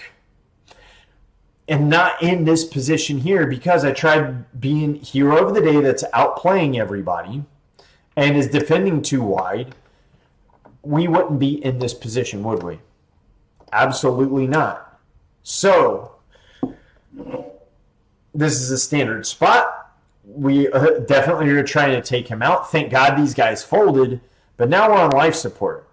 and not in this position here because I tried being hero of the day that's outplaying everybody and is defending too wide, we wouldn't be in this position, would we? Absolutely not. So, this is a standard spot. We definitely are trying to take him out. Thank God these guys folded, but now we're on life support.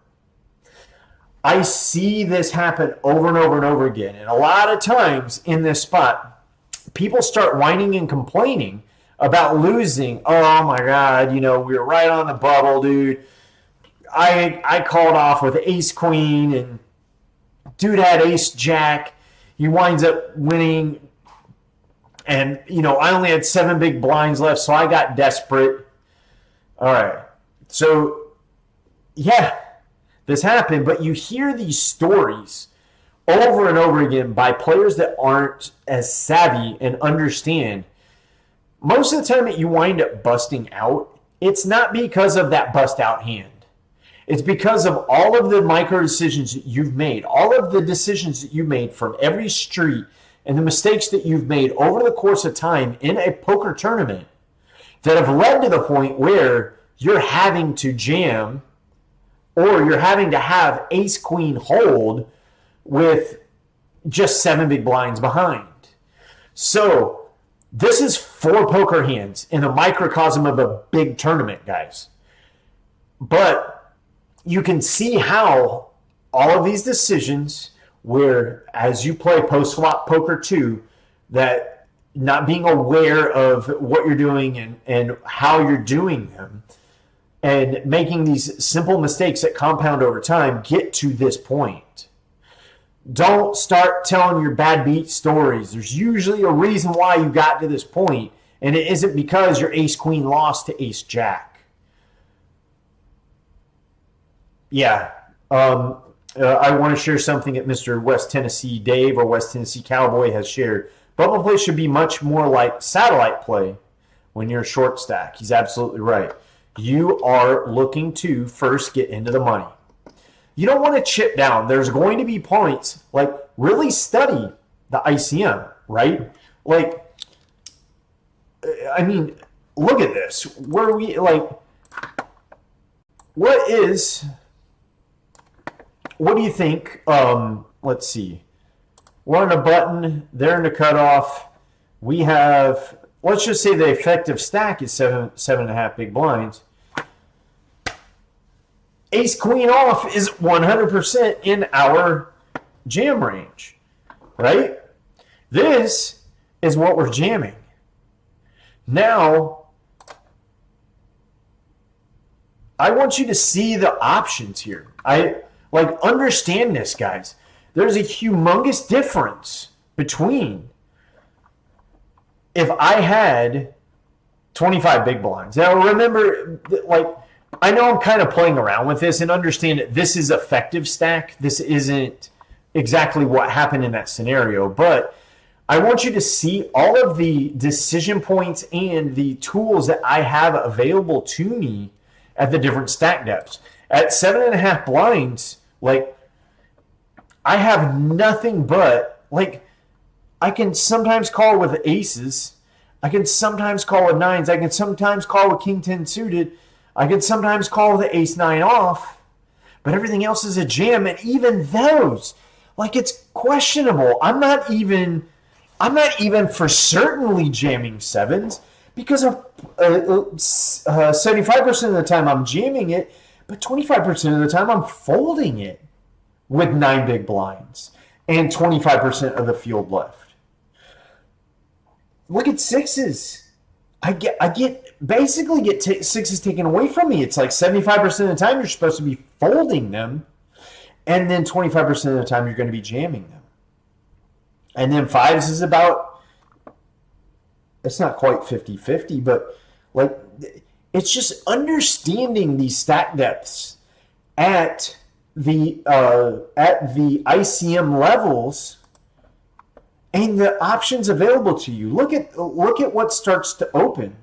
I see this happen over and over and over again. And a lot of times in this spot, people start whining and complaining about losing. Oh my God, we were right on the bubble, dude. I called off with ace queen and dude had ace jack. He winds up winning. And, I only had 7 big blinds left, so I got desperate. All right. So, yeah, this happened. But you hear these stories over and over again by players that aren't as savvy and understand. Most of the time that you wind up busting out, it's not because of that bust out hand. It's because of all of the micro decisions that you've made, all of the decisions that you made from every street, and the mistakes that you've made over the course of time in a poker tournament that have led to the point where you're having to jam or you're having to have ace queen hold with just 7 big blinds behind. So this is 4 poker hands in a microcosm of a big tournament, guys. But you can see how all of these decisions where as you play post-flop poker too, that not being aware of what you're doing and how you're doing them and making these simple mistakes that compound over time get to this point. Don't start telling your bad beat stories. There's usually a reason why you got to this point, and it isn't because your ace queen lost to ace jack. Yeah. I want to share something that Mr. West Tennessee Dave or West Tennessee Cowboy has shared. Bubble play should be much more like satellite play when you're short stack. He's absolutely right. You are looking to first get into the money. You don't want to chip down. There's going to be points, like really study the ICM, right? Like, I mean, look at this. What do you think? Let's see. We're on a button. They're in the cutoff. We have, let's just say the effective stack is 7.5 big blinds. Ace queen off is 100% in our jam range, right? This is what we're jamming. Now, I want you to see the options here. Understand this, guys. There's a humongous difference between if I had 25 big blinds. Now, remember, I know I'm kind of playing around with this and understand that this is effective stack. This isn't exactly what happened in that scenario, but I want you to see all of the decision points and the tools that I have available to me at the different stack depths. At 7.5 blinds, I have nothing but, I can sometimes call with aces. I can sometimes call with nines. I can sometimes call with king 10 suited. I can sometimes call with the ace 9 off. But everything else is a jam. And even those, it's questionable. I'm not even for certainly jamming sevens because of 75% of the time I'm jamming it, but 25% of the time I'm folding it with 9 big blinds and 25% of the field left. Look at sixes. I basically get sixes taken away from me. It's like 75% of the time you're supposed to be folding them, and then 25% of the time you're going to be jamming them. And then fives is about, it's not quite 50-50, but it's just understanding these stack depths at the ICM levels and the options available to you. Look at what starts to open.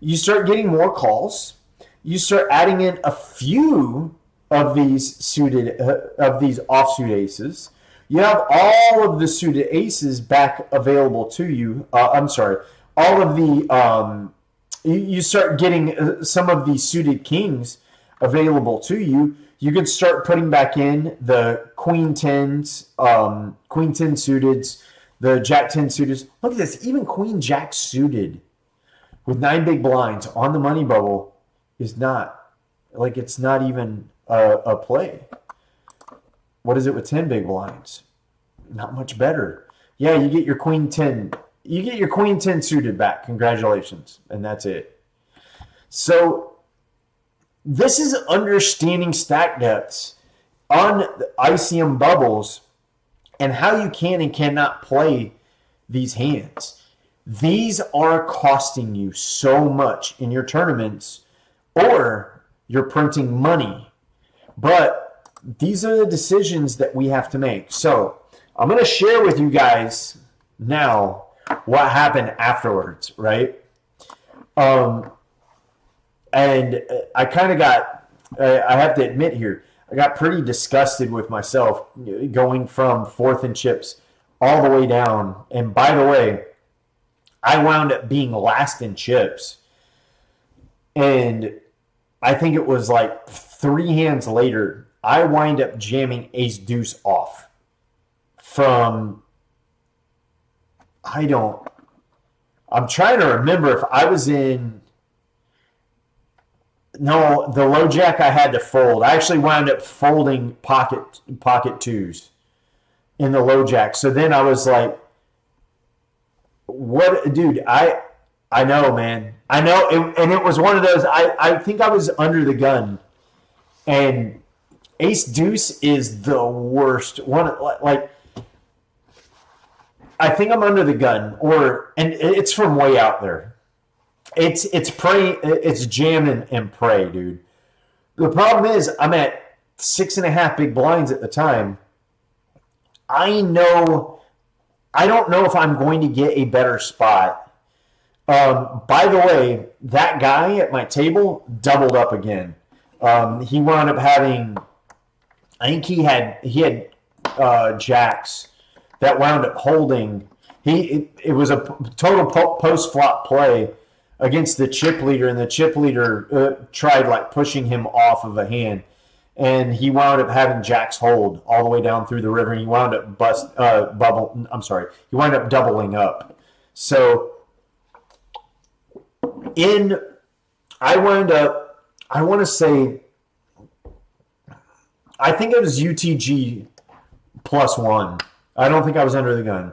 You start getting more calls. You start adding in a few of these offsuit aces. You have all of the suited aces back available to you. I'm sorry, all of the you start getting some of the suited kings available to you. You can start putting back in the queen 10s, queen 10 suiteds, the jack 10 suiteds. Look at this, even queen jack suited with 9 big blinds on the money bubble is not, like, it's not even a play. What is it with 10 big blinds? Not much better. Yeah, you get your queen 10. You get your queen 10 suited back. Congratulations. And that's it. So this is understanding stack depths on the ICM bubbles and how you can and cannot play these hands. These are costing you so much in your tournaments, or you're printing money. But these are the decisions that we have to make. So I'm going to share with you guys now what happened afterwards, right? And I kind of got, I have to admit here, I got pretty disgusted with myself going from 4th and chips all the way down. And by the way, I wound up being last in chips. And I think it was like 3 hands later, I wind up jamming ace deuce off from, I'm trying to remember if I was in, no, the low jack I had to fold. I actually wound up folding pocket twos in the low jack. So then I was like, what, dude, I know, man. I know, and it was one of those, I think I was under the gun. And ace deuce is the worst one. Like, I think I'm under the gun, and it's from way out there. It's pray, it's jam and pray, dude. The problem is I'm at 6.5 big blinds at the time. I don't know if I'm going to get a better spot. By the way, that guy at my table doubled up again. He wound up having, I think he had jacks that wound up holding. It was a total post flop play against the chip leader, and the chip leader tried like pushing him off of a hand, and he wound up having jacks hold all the way down through the river, and he wound up he wound up doubling up. So I wound up, I want to say, I think it was UTG +1. I don't think I was under the gun.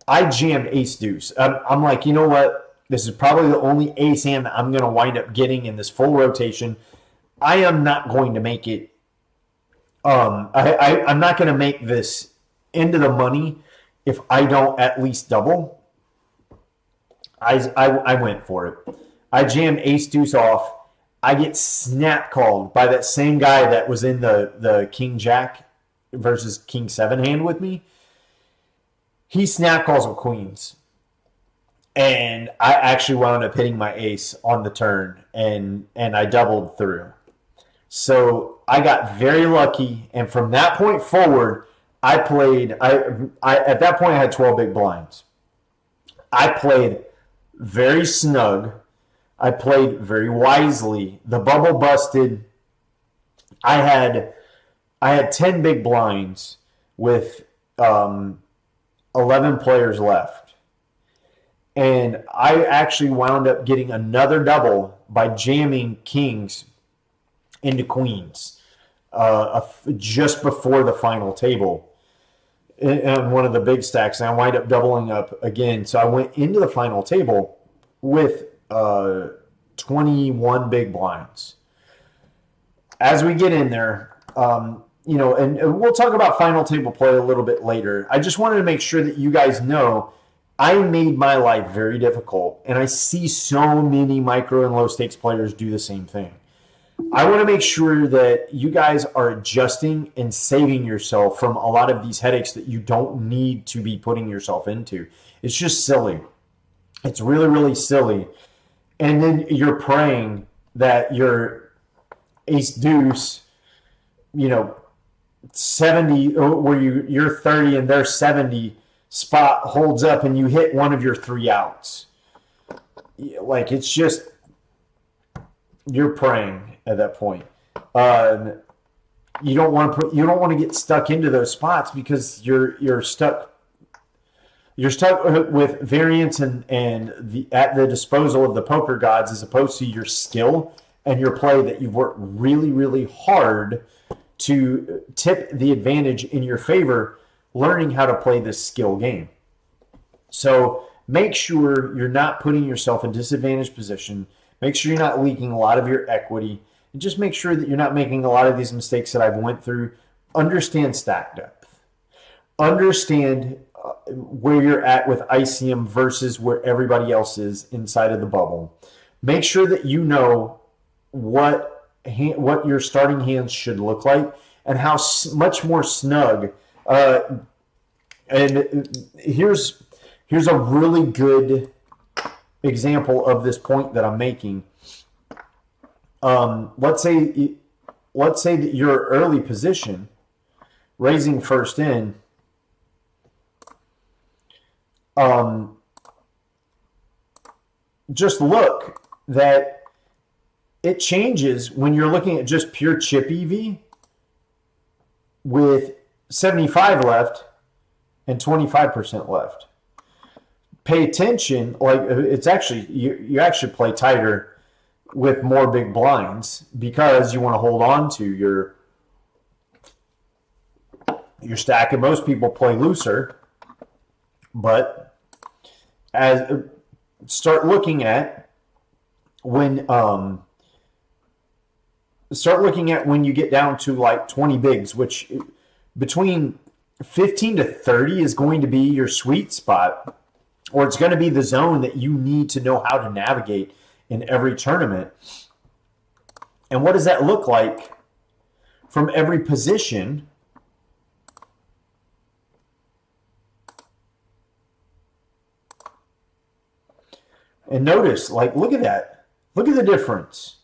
I jammed ace deuce. I'm like, you know what? This is probably the only ace hand that I'm going to wind up getting in this full rotation. I am not going to make it. I'm not going to make this into the money if I don't at least double. I went for it. I jammed ace deuce off. I get snap called by that same guy that was in the king jack versus king 7 hand with me. He snap calls with queens. And I actually wound up hitting my ace on the turn, and I doubled through. So I got very lucky, and from that point forward, I played. At that point I had 12 big blinds. I played very snug. I played very wisely. The bubble busted. I had 10 big blinds with 11 players left. And I actually wound up getting another double by jamming kings into queens just before the final table in one of the big stacks. And I wind up doubling up again. So I went into the final table with 21 big blinds. As we get in there, and we'll talk about final table play a little bit later. I just wanted to make sure that you guys know I made my life very difficult, and I see so many micro and low stakes players do the same thing. I want to make sure that you guys are adjusting and saving yourself from a lot of these headaches that you don't need to be putting yourself into. It's just silly. It's really, really silly. And then you're praying that your ace deuce, 70, or where you're 30 and they're 70 spot holds up and you hit one of your 3 outs. Like, it's just, you're praying at that point. You don't want to get stuck into those spots because you're stuck. You're stuck with variance and at the disposal of the poker gods, as opposed to your skill and your play that you've worked really, really hard to tip the advantage in your favor, learning how to play this skill game. So make sure you're not putting yourself in disadvantaged position. Make sure you're not leaking a lot of your equity. And just make sure that you're not making a lot of these mistakes that I've went through. Understand stack depth. Understand where you're at with ICM versus where everybody else is inside of the bubble. Make sure that you know what your starting hands should look like and how much more snug. And here's a really good example of this point that I'm making. Let's say that your early position, raising first in, just look that it changes when you're looking at just pure chip EV with 75 left and 25% left. Pay attention, like it's actually, you actually play tighter with more big blinds because you want to hold on to your stack, and most people play looser. But start looking at when you get down to like 20 bigs, which between 15 to 30 is going to be your sweet spot, or it's going to be the zone that you need to know how to navigate in every tournament. And what does that look like from every position? And notice, like, look at that. Look at the difference.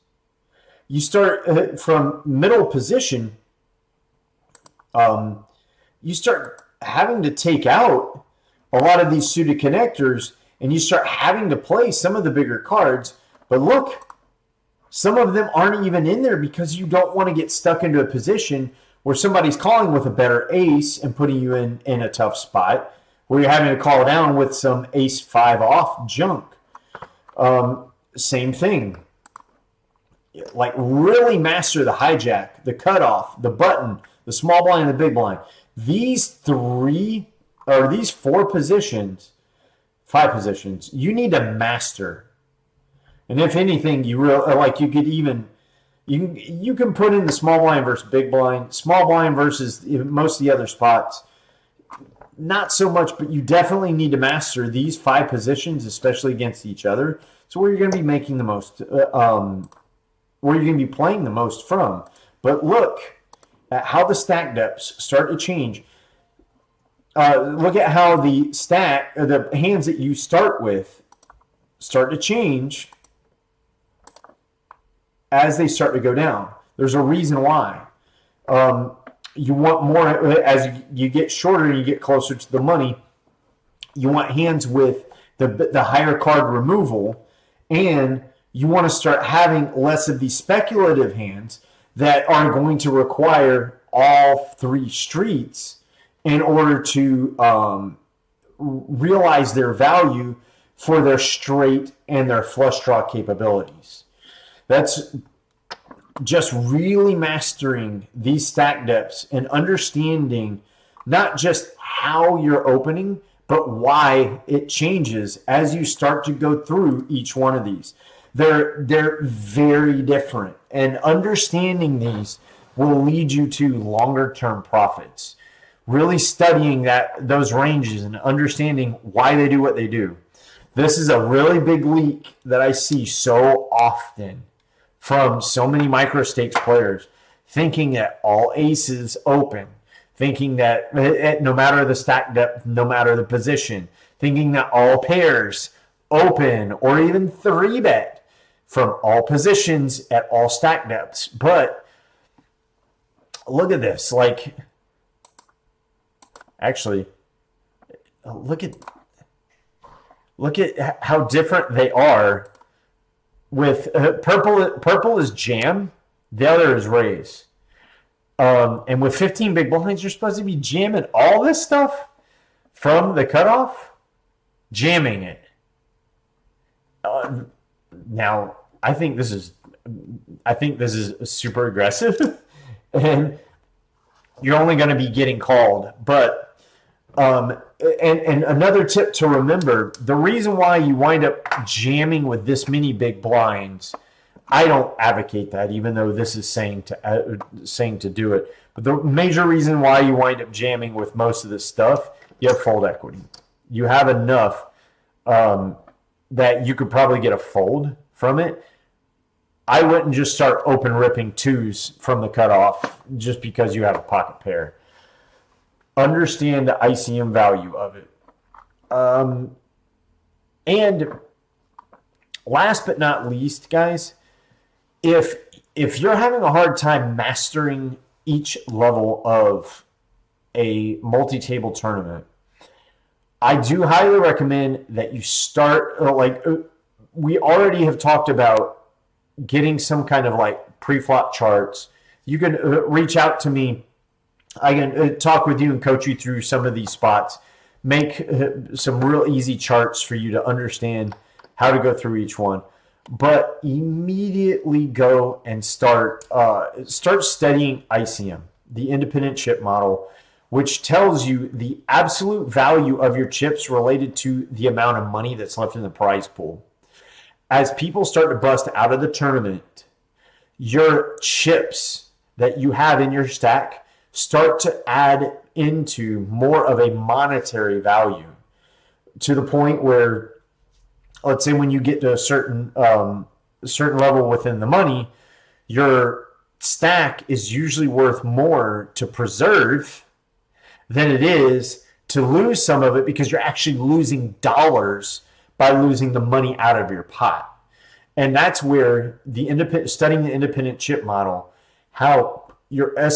You start from middle position. You start having to take out a lot of these suited connectors, and you start having to play some of the bigger cards. But look, some of them aren't even in there because you don't want to get stuck into a position where somebody's calling with a better ace and putting you in a tough spot where you're having to call down with some ace 5 off junk. Same thing. Like, really master the hijack, the cutoff, the button, the small blind, and the big blind. These 4 positions, 5 positions, you need to master. And if anything, you can put in the small blind versus big blind, small blind versus most of the other spots. Not so much, but you definitely need to master these 5 positions, especially against each other. So where you're going to be making the most, where you're going to be playing the most from. But look at how the stack depths start to change. Look at how the hands that you start with start to change as they start to go down. There's a reason why. You want more, as you get shorter and you get closer to the money, you want hands with the higher card removal, and you want to start having less of these speculative hands that are going to require all 3 streets in order to realize their value for their straight and their flush draw capabilities. That's just really mastering these stack depths and understanding not just how you're opening, but why it changes as you start to go through each one of these. They're very different, and understanding these will lead you to longer term profits. Really studying those ranges and understanding why they do what they do. This is a really big leak that I see so often from so many micro stakes players, thinking that all aces open, thinking that no matter the stack depth, no matter the position, thinking that all pairs open or even 3-bet from all positions at all stack depths. But look at this. Like, actually, look at how different they are. With purple is jam, the other is raise. And with 15 big blinds, you're supposed to be jamming all this stuff from the cutoff, jamming it. Now, I think this is super aggressive, and you're only going to be getting called. But and another tip to remember: the reason why you wind up jamming with this many big blinds, I don't advocate that, even though this is saying to do it. But the major reason why you wind up jamming with most of this stuff, you have fold equity. You have enough that you could probably get a fold from it. I wouldn't just start open ripping twos from the cutoff just because you have a pocket pair. Understand the ICM value of it. And last but not least, guys, if you're having a hard time mastering each level of a multi-table tournament, I do highly recommend that you start, like we already have talked about, getting some kind of like pre-flop charts. You can reach out to me. I can talk with you and coach you through some of these spots. Make some real easy charts for you to understand how to go through each one. But immediately go and start studying ICM, the independent chip model, which tells you the absolute value of your chips related to the amount of money that's left in the prize pool. As people start to bust out of the tournament, your chips that you have in your stack start to add into more of a monetary value, to the point where, let's say when you get to a certain level within the money, your stack is usually worth more to preserve than it is to lose some of it, because you're actually losing dollars by losing the money out of your pot. And that's where studying the independent chip model, how your EV,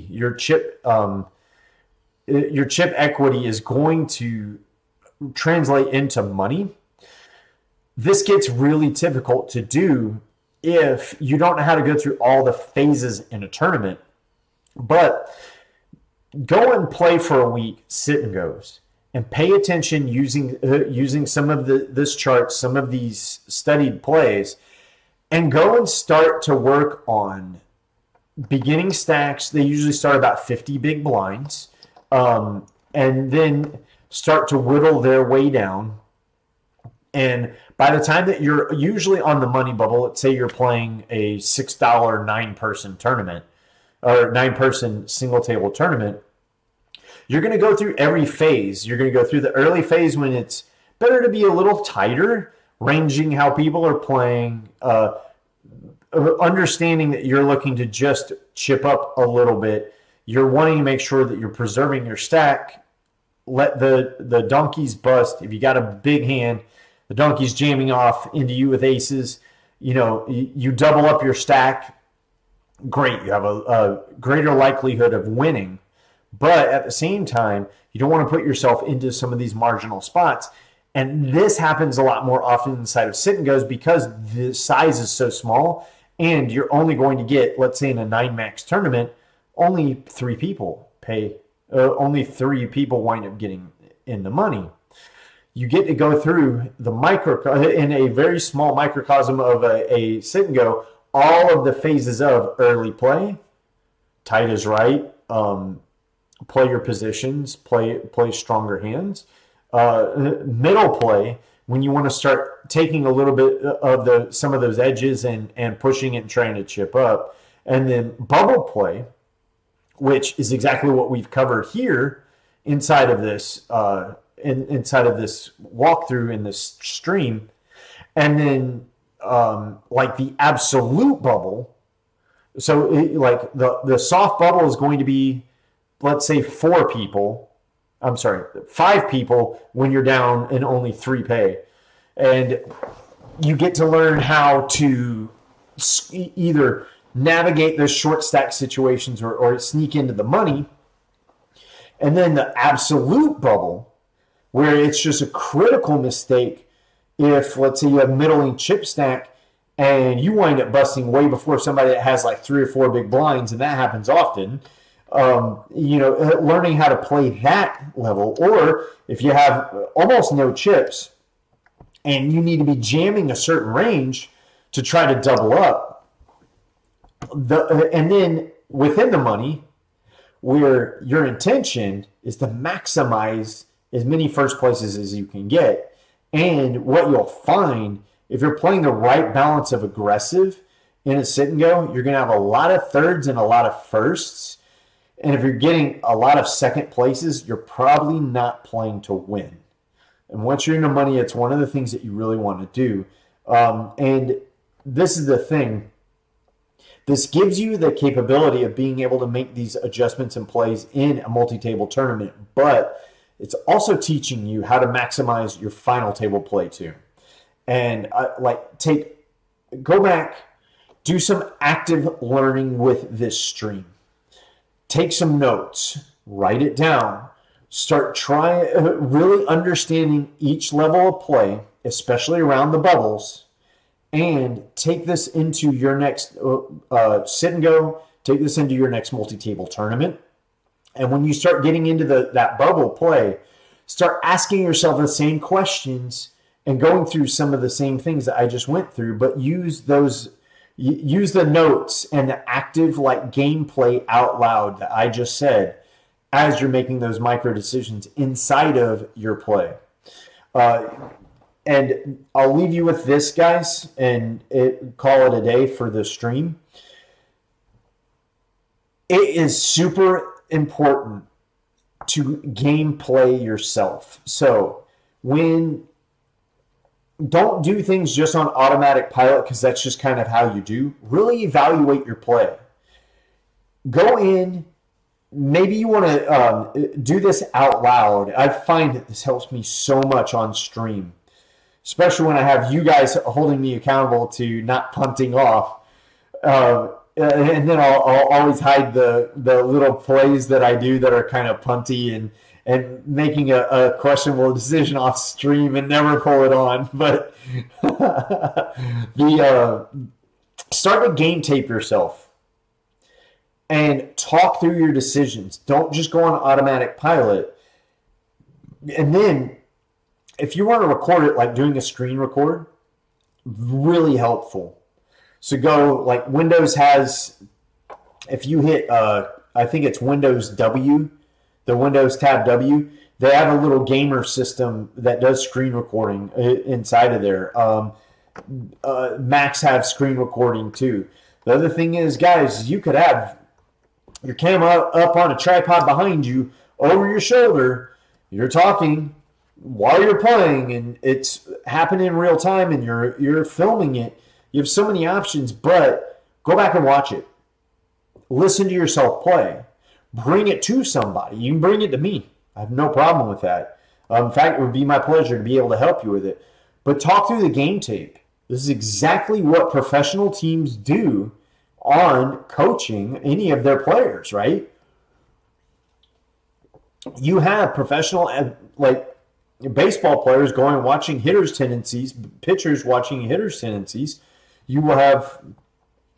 your chip equity is going to translate into money. This gets really difficult to do if you don't know how to go through all the phases in a tournament. But go and play for a week, sit and goes, and pay attention using some of this chart, some of these studied plays, and go and start to work on beginning stacks. They usually start about 50 big blinds, and then start to whittle their way down. And by the time that you're usually on the money bubble, let's say you're playing a $6 9-person tournament or 9-person single table tournament, you're going to go through every phase. You're going to go through the early phase when it's better to be a little tighter, ranging how people are playing, understanding that you're looking to just chip up a little bit. You're wanting to make sure that you're preserving your stack. Let the donkeys bust. If you got a big hand, the donkey's jamming off into you with aces. You double up your stack. Great. You have a greater likelihood of winning. But at the same time, you don't want to put yourself into some of these marginal spots. And this happens a lot more often inside of sit and goes because the size is so small, and you're only going to get, let's say in a 9-max tournament, only 3 people pay. Only 3 people wind up getting in the money. You get to go through in a very small microcosm of a sit and go, all of the phases of early play, tight is right, play your positions, play stronger hands. Middle play, when you want to start taking a little bit of some of those edges and pushing it and trying to chip up. And then bubble play, which is exactly what we've covered here inside of this walkthrough in this stream. And then like the absolute bubble. So like the soft bubble is going to be, let's say 4 people. I'm sorry, 5 people when you're down and only 3 pay. And you get to learn how to either navigate those short stack situations or sneak into the money. And then the absolute bubble, where it's just a critical mistake if, let's say, you have middling chip stack and you wind up busting way before somebody that has like 3 or 4 big blinds, and that happens often. Learning how to play that level, or if you have almost no chips and you need to be jamming a certain range to try to double up, and then within the money, where your intention is to maximize as many first places as you can get. And what you'll find, if you're playing the right balance of aggressive in a sit and go, you're going to have a lot of thirds and a lot of firsts. And if you're getting a lot of second places, you're probably not playing to win. And once you're in the money, it's one of the things that you really want to do. And this is the thing. This gives you the capability of being able to make these adjustments and plays in a multi-table tournament, but it's also teaching you how to maximize your final table play too. And go back, do some active learning with this stream. Take some notes, write it down, start really understanding each level of play, especially around the bubbles, and take this into your next sit and go, take this into your next multi-table tournament. And when you start getting into that bubble play, start asking yourself the same questions and going through some of the same things that I just went through, but use the notes and the active like gameplay out loud that I just said as you're making those micro decisions inside of your play. And I'll leave you with this, guys, and call it a day for the stream. It is super important to gameplay yourself. So don't do things just on automatic pilot, because that's just kind of how you do. Really evaluate your play. Go in. Maybe you want to do this out loud. I find that this helps me so much on stream, especially when I have you guys holding me accountable to not punting off. And then I'll always hide the little plays that I do that are kind of punty and making a questionable decision off stream and never pull it on. But start to game tape yourself and talk through your decisions. Don't just go on automatic pilot. And then if you want to record it, like doing a screen record, really helpful. So go, like Windows has, if you hit, I think it's Windows W, the Windows tab W, they have a little gamer system that does screen recording inside of there. Macs have screen recording too. The other thing is, guys, you could have your camera up on a tripod behind you over your shoulder. You're talking while you're playing, and it's happening in real time, and you're filming it. You have so many options, but go back and watch it. Listen to yourself play. Bring it to somebody. You can bring it to me. I have no problem with that. In fact, it would be my pleasure to be able to help you with it. But talk through the game tape. This is exactly what professional teams do on coaching any of their players, right? You have professional, like baseball players going and watching hitters' tendencies, pitchers watching hitters' tendencies. You will have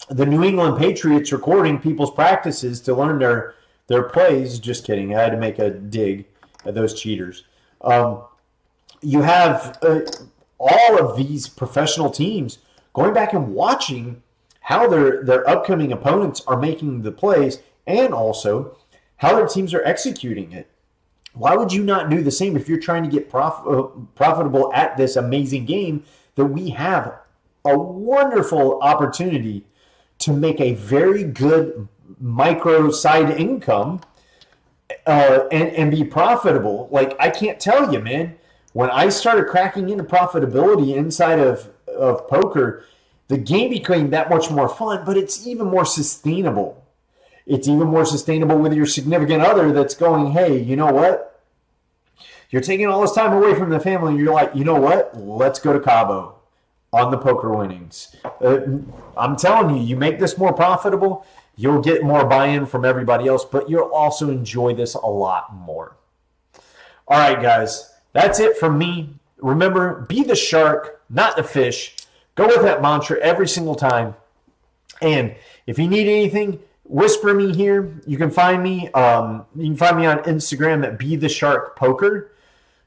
the New England Patriots recording people's practices to learn their plays. Just kidding. I had to make a dig at those cheaters. You have all of these professional teams going back and watching how their upcoming opponents are making the plays, and also how their teams are executing it. Why would you not do the same if you're trying to get profitable at this amazing game that we have? A wonderful opportunity to make a very good micro side income and be profitable. Like, I can't tell you, man, when I started cracking into profitability inside of of poker, the game became that much more fun, but it's even more sustainable. It's even more sustainable with your significant other that's going, hey, you know what? You're taking all this time away from the family. You're like, you know what? Let's go to Cabo on the poker winnings. I'm telling you, you make this more profitable, you'll get more buy-in from everybody else, but you'll also enjoy this a lot more. All right, guys, that's it from me. Remember, be the shark, not the fish. Go with that mantra every single time. And if you need anything, whisper me here. You can find me. You can find me on Instagram at Be the Shark Poker.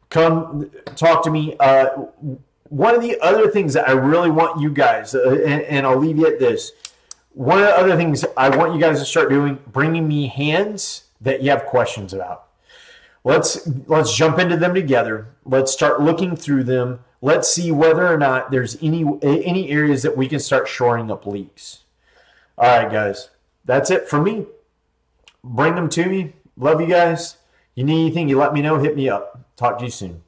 Come talk to me. One of the other things that I really want you guys, and I'll leave you at this. One of the other things I want you guys to start doing, bringing me hands that you have questions about. Let's jump into them together. Let's start looking through them. Let's see whether or not there's any areas that we can start shoring up leaks. All right, guys. That's it for me. Bring them to me. Love you guys. You need anything, you let me know. Hit me up. Talk to you soon.